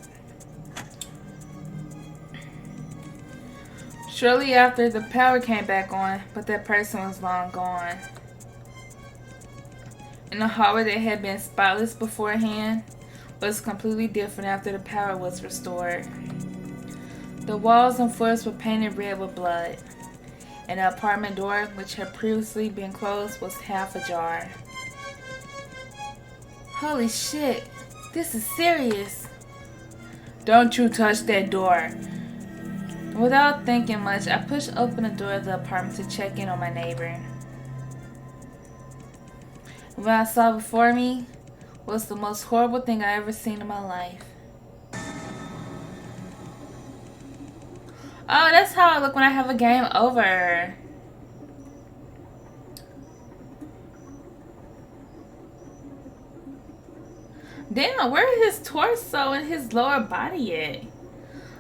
Shortly after, the power came back on, but that person was long gone. In the hallway that had been spotless beforehand was completely different after the power was restored. The walls and floors were painted red with blood, and the apartment door, which had previously been closed, was half ajar. Holy shit, this is serious. Don't you touch that door. Without thinking much, I pushed open the door of the apartment to check in on my neighbor. What I saw before me was the most horrible thing I ever seen in my life. Oh, that's how I look when I have a game over. Damn, where is his torso and his lower body at?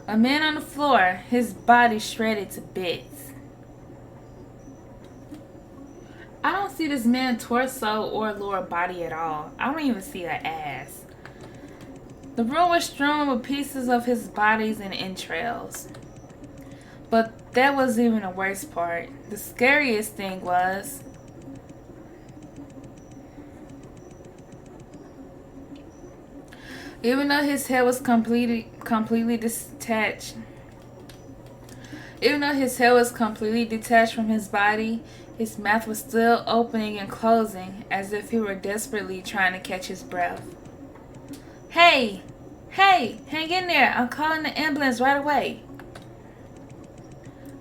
A man on the floor, his body shredded to bits. I don't see this man's torso or lower body at all. I don't even see an ass. The room was strewn with pieces of his bodies and entrails. But that wasn't even the worst part. The scariest thing was even though his head was completely detached. Even though his head was completely detached from his body, his mouth was still opening and closing as if he were desperately trying to catch his breath. Hey! Hey! Hang in there! I'm calling the ambulance right away!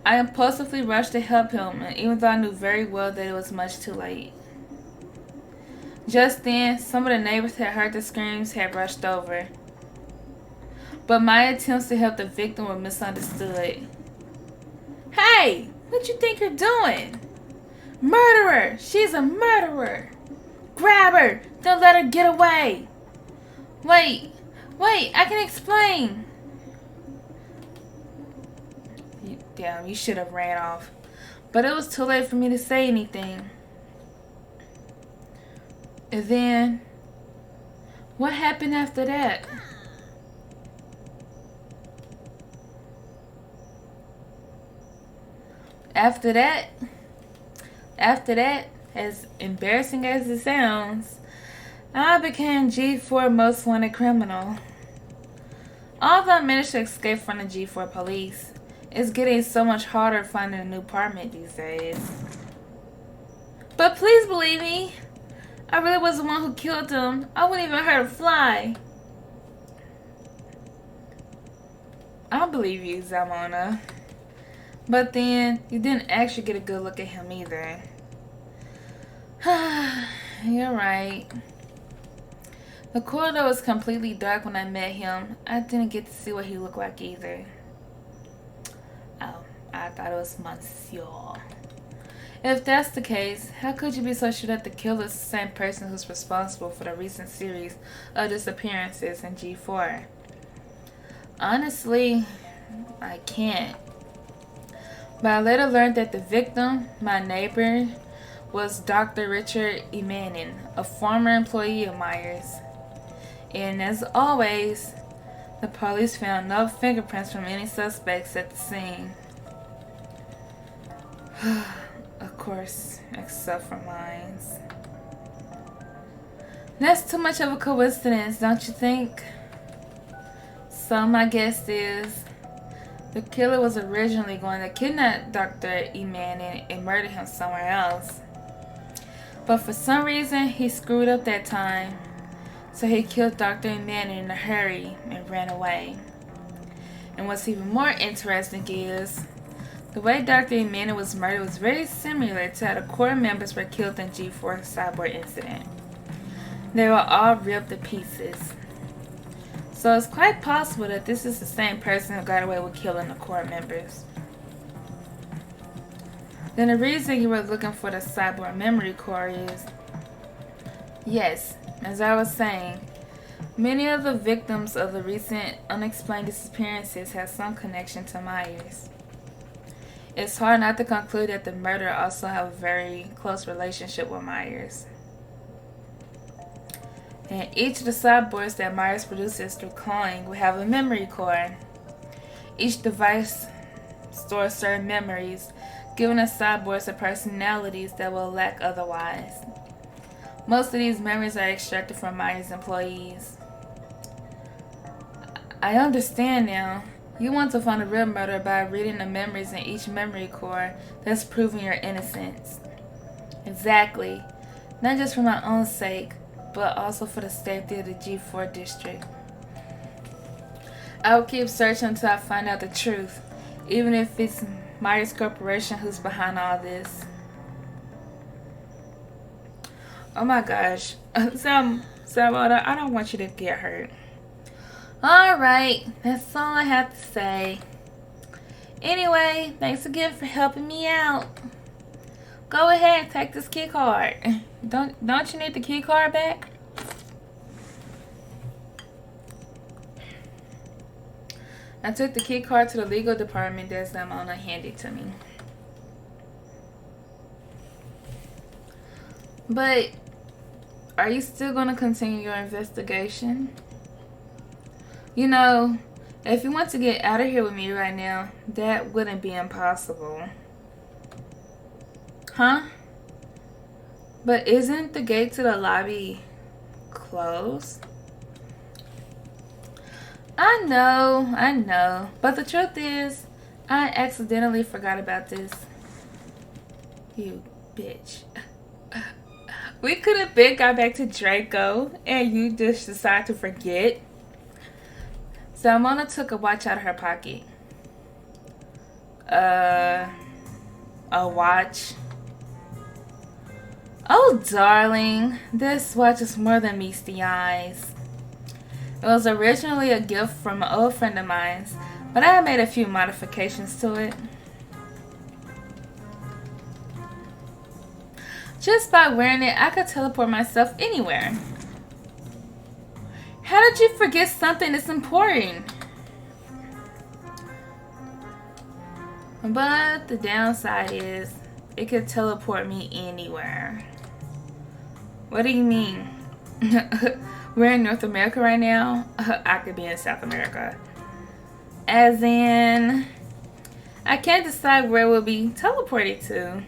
I impulsively rushed to help him, and even though I knew very well that it was much too late. Just then, some of the neighbors had heard the screams had rushed over. But my attempts to help the victim were misunderstood. Hey! What you think you're doing? Murderer! She's a murderer! Grab her! Don't let her get away! Wait! I can explain! Damn, you should have ran off. But it was too late for me to say anything. And then, what happened after that? After that, as embarrassing as it sounds, I became G4 most wanted criminal. Although I managed to escape from the G4 police, it's getting so much harder finding a new apartment these days. But please believe me, I really was the one who killed him. I wouldn't even hurt a fly. I believe you, Zalmona. But then, you didn't actually get a good look at him either. You're right. The corridor was completely dark when I met him. I didn't get to see what he looked like either. Oh, I thought it was Monsieur. If that's the case, how could you be so sure that the killer is the same person who's responsible for the recent series of disappearances in G4? Honestly, I can't. But I later learned that the victim, my neighbor, was Dr. Richard Emanin, a former employee of Myers. And as always, the police found no fingerprints from any suspects at the scene. Of course, except for mine. That's too much of a coincidence, don't you think? So my guess is The killer was originally going to kidnap Dr. Vivviane and murder him somewhere else. But for some reason, he screwed up that time. So he killed Dr. Vivviane in a hurry and ran away. And what's even more interesting is, the way Dr. Vivviane was murdered was very similar to how the core members were killed in G4 Cyborg Incident. They were all ripped to pieces. So it's quite possible that this is the same person who got away with killing the core members. Then the reason you were looking for the cyborg memory core is, yes, as I was saying, many of the victims of the recent unexplained disappearances have some connection to Myers. It's hard not to conclude that the murderer also have a very close relationship with Myers. And each of the cyborgs that Myers produces through cloning will have a memory core. Each device stores certain memories, giving the cyborgs the personalities that will lack otherwise. Most of these memories are extracted from Myers' employees. I understand now. You want to find a real murderer by reading the memories in each memory core that's proving your innocence. Exactly. Not just for my own sake, but also for the safety of the G4 district. I will keep searching until I find out the truth, even if it's Myers Corporation who's behind all this. Oh my gosh. Zalmona, I don't want you to get hurt. Alright, that's all I have to say. Anyway, thanks again for helping me out. Go ahead and take this key card. Don't you need the key card back? I took the key card to the legal department that Zalmona handed to me. But are you still going to continue your investigation? You know, if you want to get out of here with me right now, that wouldn't be impossible. Huh? But isn't the gate to the lobby closed? I know. But the truth is, I accidentally forgot about this. You bitch. We could have been got back to Draco, and you just decided to forget. Zalmona took a watch out of her pocket. A watch? Oh, darling, this watch is more than meets the eyes. It was originally a gift from an old friend of mine, but I made a few modifications to it. Just by wearing it, I could teleport myself anywhere. How did you forget something that's important? But the downside is, it could teleport me anywhere. What do you mean? We're in North America right now? I could be in South America. As in, I can't decide where we'll be teleported to.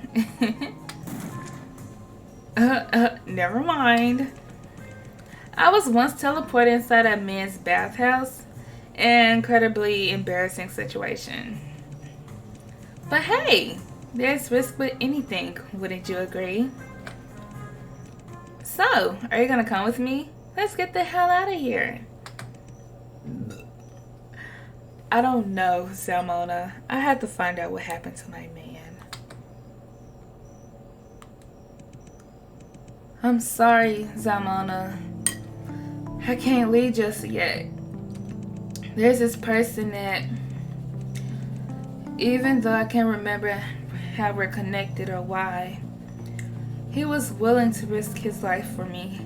Never mind. I was once teleported inside a men's bathhouse. An incredibly embarrassing situation. But hey, there's risk with anything, wouldn't you agree? So, are you gonna come with me? Let's get the hell out of here. I don't know, Zalmona. I have to find out what happened to my man. I'm sorry, Zalmona. I can't leave just yet. There's this person that, even though I can't remember how we're connected or why, he was willing to risk his life for me.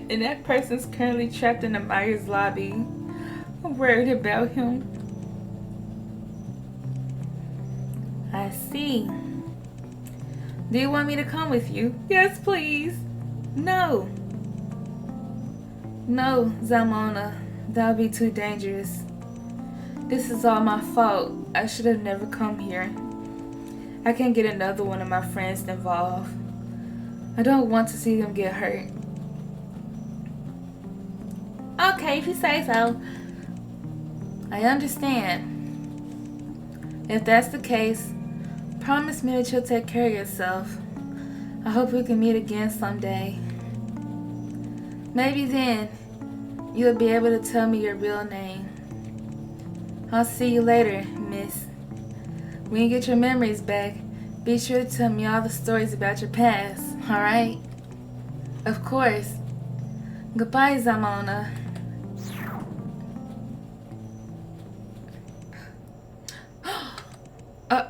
And that person's currently trapped in the Myers lobby. I'm worried about him. I see. Do you want me to come with you? Yes, please. No. No, Zalmona. That would be too dangerous. This is all my fault. I should have never come here. I can't get another one of my friends involved. I don't want to see them get hurt. Okay, if you say so. I understand. If that's the case, promise me that you'll take care of yourself. I hope we can meet again someday. Maybe then, you'll be able to tell me your real name. I'll see you later, miss. When you get your memories back, be sure to tell me all the stories about your past, alright? Of course. Goodbye, Zalmona.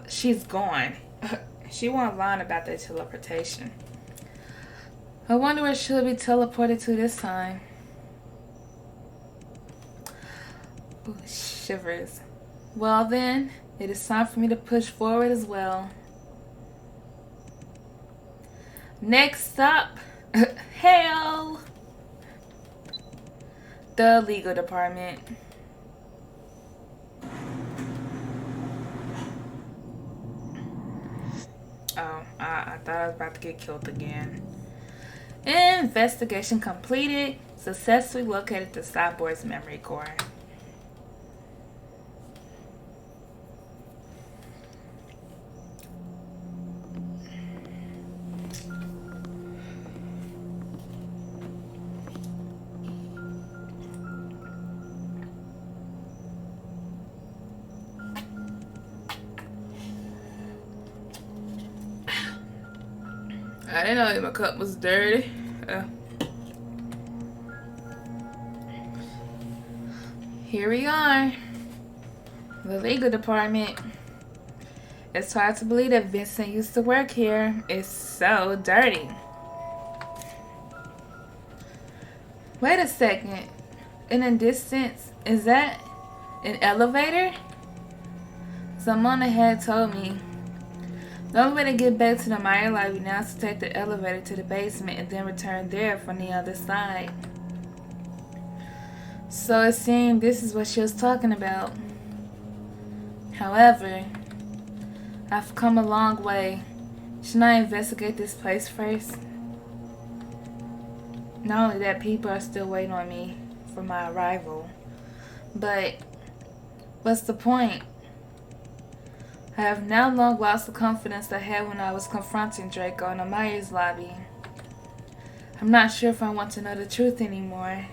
She's gone. She wasn't lying about that teleportation. I wonder where she'll be teleported to this time. Ooh, shivers. Well then, it is time for me to push forward as well. Next stop, hell, the legal department. Oh, I thought I was about to get killed again. Investigation completed. Successfully located the cyborg's memory core. I didn't know my cup was dirty. Here we are. The legal department. It's hard to believe that Vincent used to work here. It's so dirty. Wait a second. In the distance, is that an elevator? Zalmona had told me the only way to get back to the Maya lobby now is to take the elevator to the basement and then return there from the other side. So it seemed this is what she was talking about. However, I've come a long way. Shouldn't I investigate this place first? Not only that, people are still waiting on me for my arrival. But what's the point? I have now long lost the confidence I had when I was confronting Draco in the Myers lobby. I'm not sure if I want to know the truth anymore.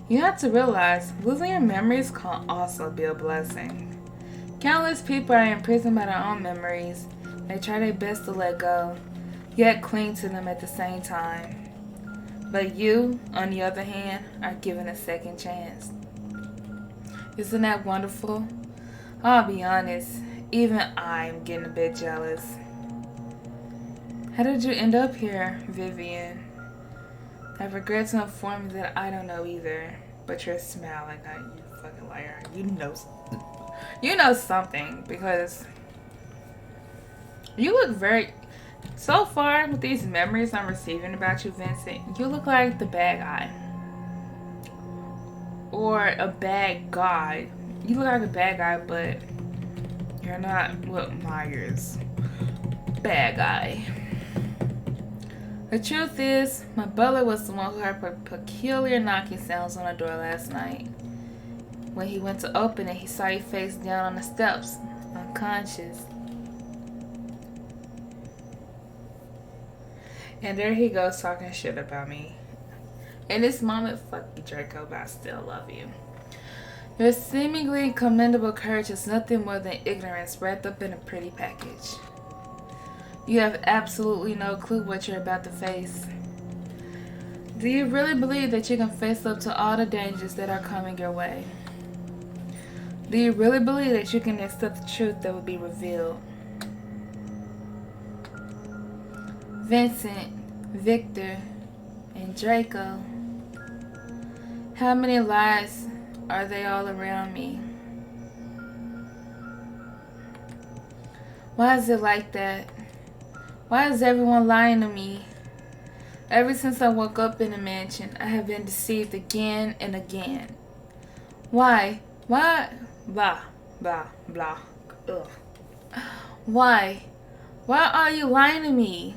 You have to realize, losing your memories can also be a blessing. Countless people are imprisoned by their own memories. They try their best to let go, yet cling to them at the same time. But you, on the other hand, are given a second chance. Isn't that wonderful? I'll be honest, even I'm getting a bit jealous. How did you end up here, Vivviane? I regret to inform you that I don't know either, but you're smiling at you fucking liar. You know something, because you look very, so far with these memories I'm receiving about you, Vincent, you look like the bad guy. Or a bad guy. You look like a bad guy, but you're not Will Myers. Bad guy. The truth is, my butler was the one who heard peculiar knocking sounds on the door last night. When he went to open it, he saw you face down on the steps, unconscious. And there he goes talking shit about me. In this moment, fuck you, Draco, but I still love you. Your seemingly commendable courage is nothing more than ignorance wrapped up in a pretty package. You have absolutely no clue what you're about to face. Do you really believe that you can face up to all the dangers that are coming your way? Do you really believe that you can accept the truth that will be revealed? Vincent, Victor, and Draco. How many lies are they all around me? Why is it like that? Why is everyone lying to me? Ever since I woke up in the mansion, I have been deceived again and again. Why? Why? Blah, blah, blah. Ugh. Why? Why are you lying to me?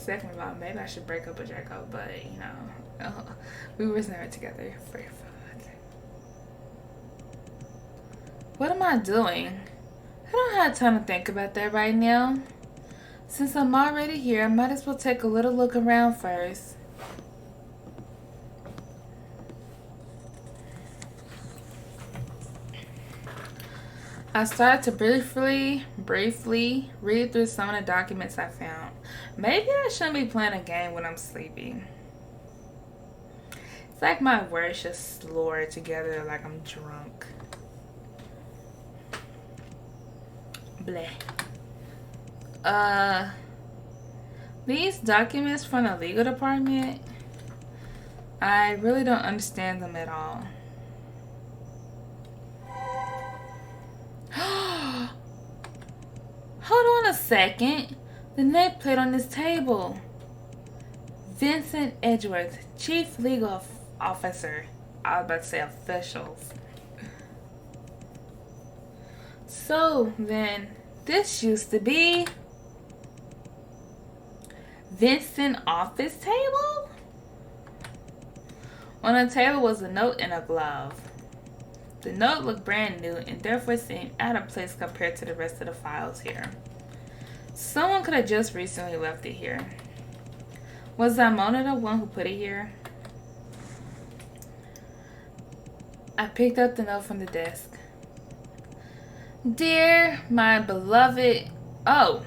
Second of all, maybe I should break up with Draco, but you know, we was never together for fun. What am I doing? I don't have time to think about that right now. Since I'm already here, I might as well take a little look around first. I started to briefly read through some of the documents I found. Maybe I shouldn't be playing a game when I'm sleeping. It's like my words just slur together like I'm drunk. Bleh. These documents from the legal department, I really don't understand them at all. Hold on a second. The nameplate on this table. Vincent Edgeworth, Chief Legal Officer. I was about to say officials. So then, this used to be Vincent office table? On the table was a note and a glove. The note looked brand new and therefore seemed out of place compared to the rest of the files here. Someone could have just recently left it here. Was Zalmona the one who put it here? I picked up the note from the desk. Dear my beloved... Oh.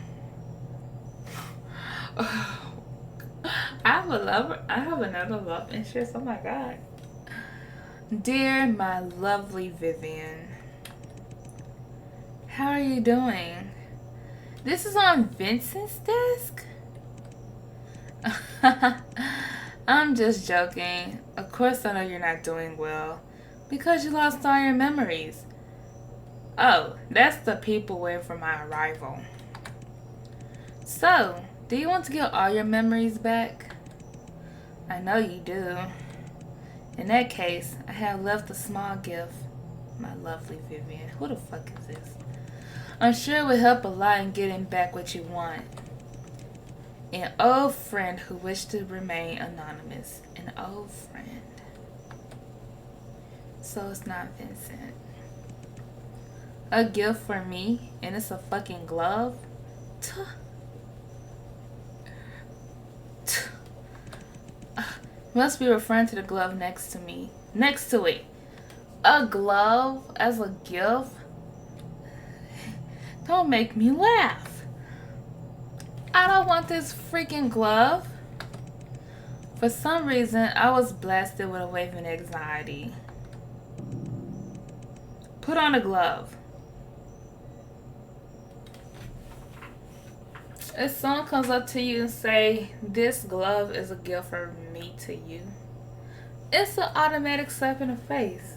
I have another love interest. Oh my god. Dear my lovely Vivviane. How are you doing? This is on Vincent's desk? I'm just joking. Of course I know you're not doing well. Because you lost all your memories. Oh, that's the people waiting for my arrival. So, do you want to get all your memories back? I know you do. In that case, I have left a small gift. My lovely Vivviane. Who the fuck is this? I'm sure it would help a lot in getting back what you want. An old friend who wished to remain anonymous. An old friend. So it's not Vincent. A gift for me, and it's a fucking glove? Must be referring to the glove next to me. Next to it. A glove as a gift? Don't make me laugh. I don't want this freaking glove. For some reason, I was blasted with a wave of anxiety. Put on a glove. If someone comes up to you and say, this glove is a gift from me to you, it's an automatic slap in the face.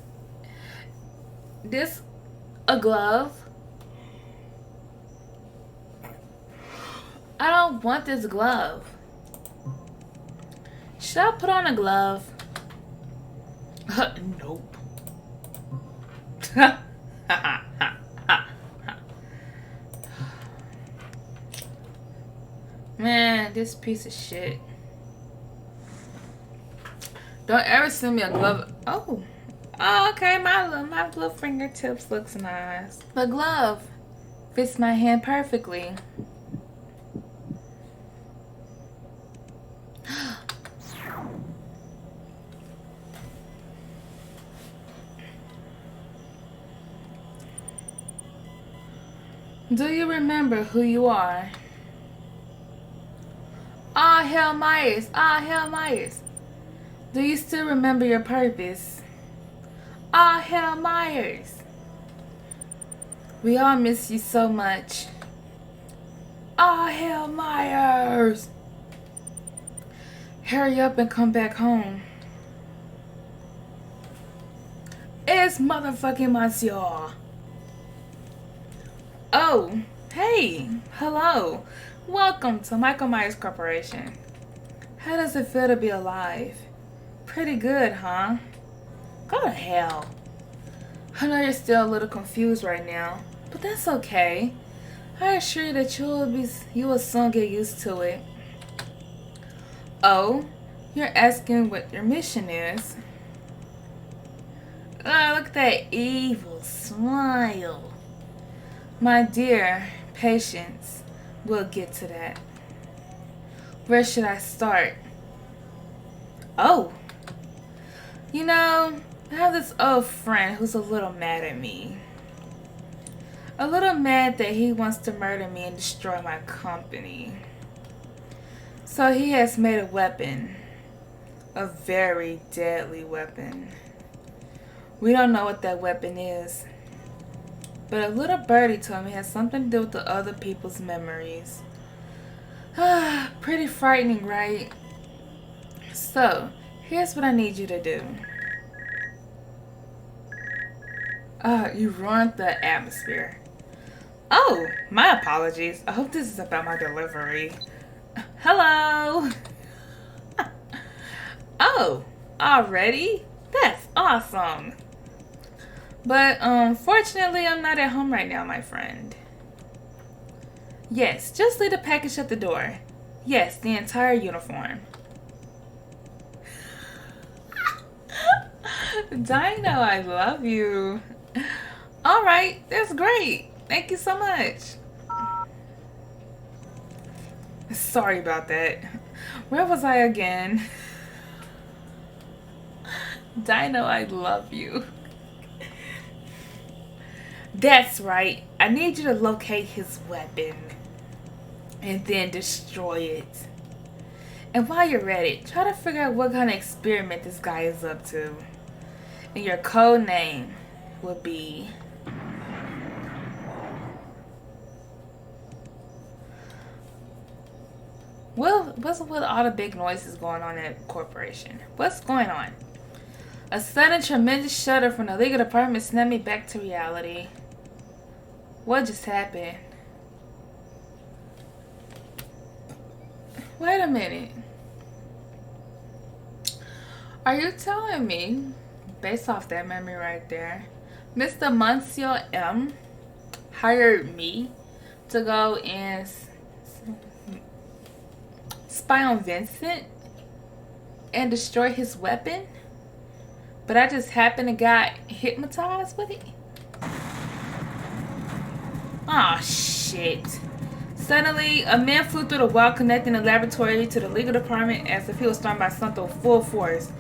This, a glove? I don't want this glove. Should I put on a glove? Nope. Man, this piece of shit. Don't ever send me a glove. Oh, okay. My little fingertips looks nice. The glove fits my hand perfectly. Do you remember who you are? Ah, Hell Myers. Ah, Hell Myers. Do you still remember your purpose? Ah, Hell Myers. We all miss you so much. Ah, Hell Myers. Hurry up and come back home. It's motherfucking Monsieur. Oh, hey. Hello. Welcome to Michael Myers Corporation. How does it feel to be alive? Pretty good, huh? Go to hell. I know you're still a little confused right now, but that's okay. I assure you that you will soon get used to it. Oh, you're asking what your mission is. Oh, look at that evil smile. My dear, patience. We'll get to that. Where should I start? Oh, you know, I have this old friend who's a little mad at me. A little mad that he wants to murder me and destroy my company. So he has made a weapon. A very deadly weapon. We don't know what that weapon is. But a little birdie told me it has something to do with the other people's memories. Ah, pretty frightening, right? So, here's what I need you to do. You ruined the atmosphere. Oh, my apologies. I hope this is about my delivery. Hello! Oh, already? That's awesome! But, unfortunately, I'm not at home right now, my friend. Yes, just leave the package at the door. Yes, the entire uniform. Dino, I love you. Alright, that's great. Thank you so much. Sorry about that. Where was I again? Dino, I love you. That's right. I need you to locate his weapon and then destroy it. And while you're at it, try to figure out what kind of experiment this guy is up to. And your code name will be... Well, what's with all the big noises going on at the corporation? What's going on? A sudden tremendous shudder from the legal department snapped me back to reality. What just happened? Wait a minute. Are you telling me, based off that memory right there, Mr. Monsieur M hired me to go and spy on Vincent and destroy his weapon? But I just happened to got hypnotized with it? Aw, shit. Suddenly, a man flew through the wall connecting the laboratory to the legal department as if he was thrown by something with full force.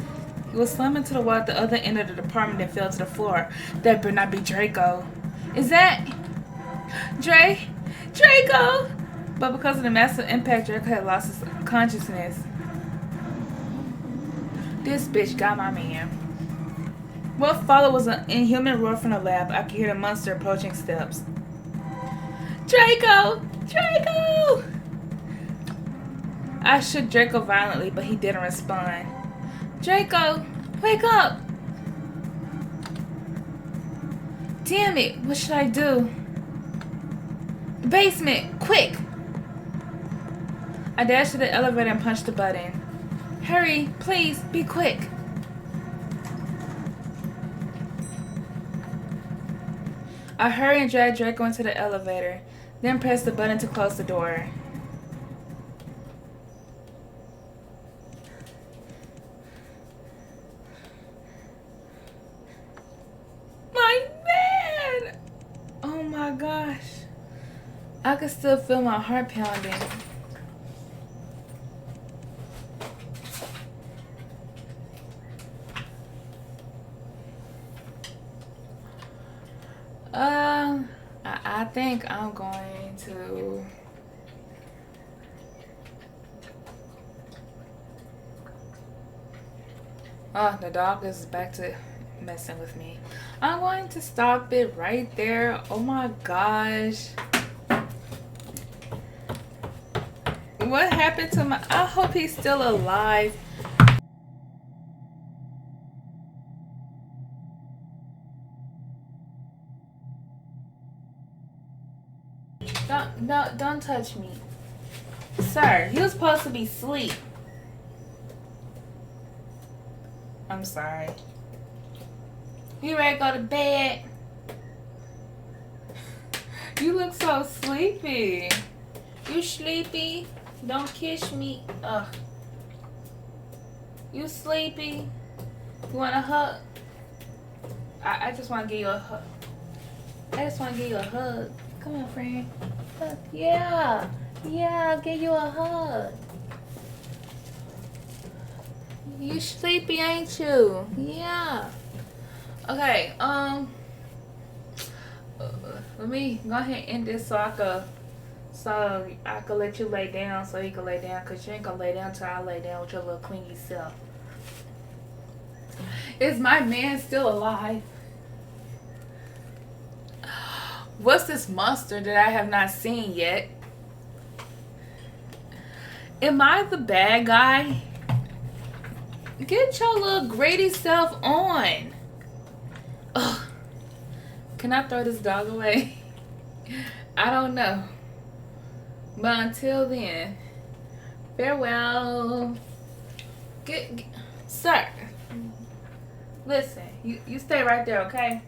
He was slammed into the wall at the other end of the department and fell to the floor. That better not be Draco. Is that... Draco! But because of the massive impact, Draco had lost his consciousness. This bitch got my man. What followed was an inhuman roar from the lab. I could hear the monster approaching steps. Draco! I shook Draco violently, but he didn't respond. Draco, wake up! Damn it, what should I do? The basement, quick! I dashed to the elevator and punched the button. Hurry, please, be quick. I hurried and dragged Draco into the elevator, then pressed the button to close the door. My man! Oh my gosh. I could still feel my heart pounding. I think I'm going to... Oh, the dog is back to messing with me. I'm going to stop it right there. Oh my gosh. What happened to my... I hope he's still alive. Don't touch me. Sir, you was supposed to be asleep. I'm sorry. You ready to go to bed? You look so sleepy. You sleepy? Don't kiss me. Ugh. You sleepy? You want a hug? I just want to give you a hug. I just want to give you a hug. Come on, friend. Yeah. Yeah, I'll give you a hug. You sleepy, ain't you? Yeah. Okay, let me go ahead and end this so I could let you lay down so you can lay down, because you ain't gonna lay down till I lay down with your little clingy self. Is my man still alive? What's this monster that I have not seen yet? Am I the bad guy? Get your little greedy self on. Ugh. Can I throw this dog away? I don't know. But until then, farewell. Sir, listen, you stay right there, okay?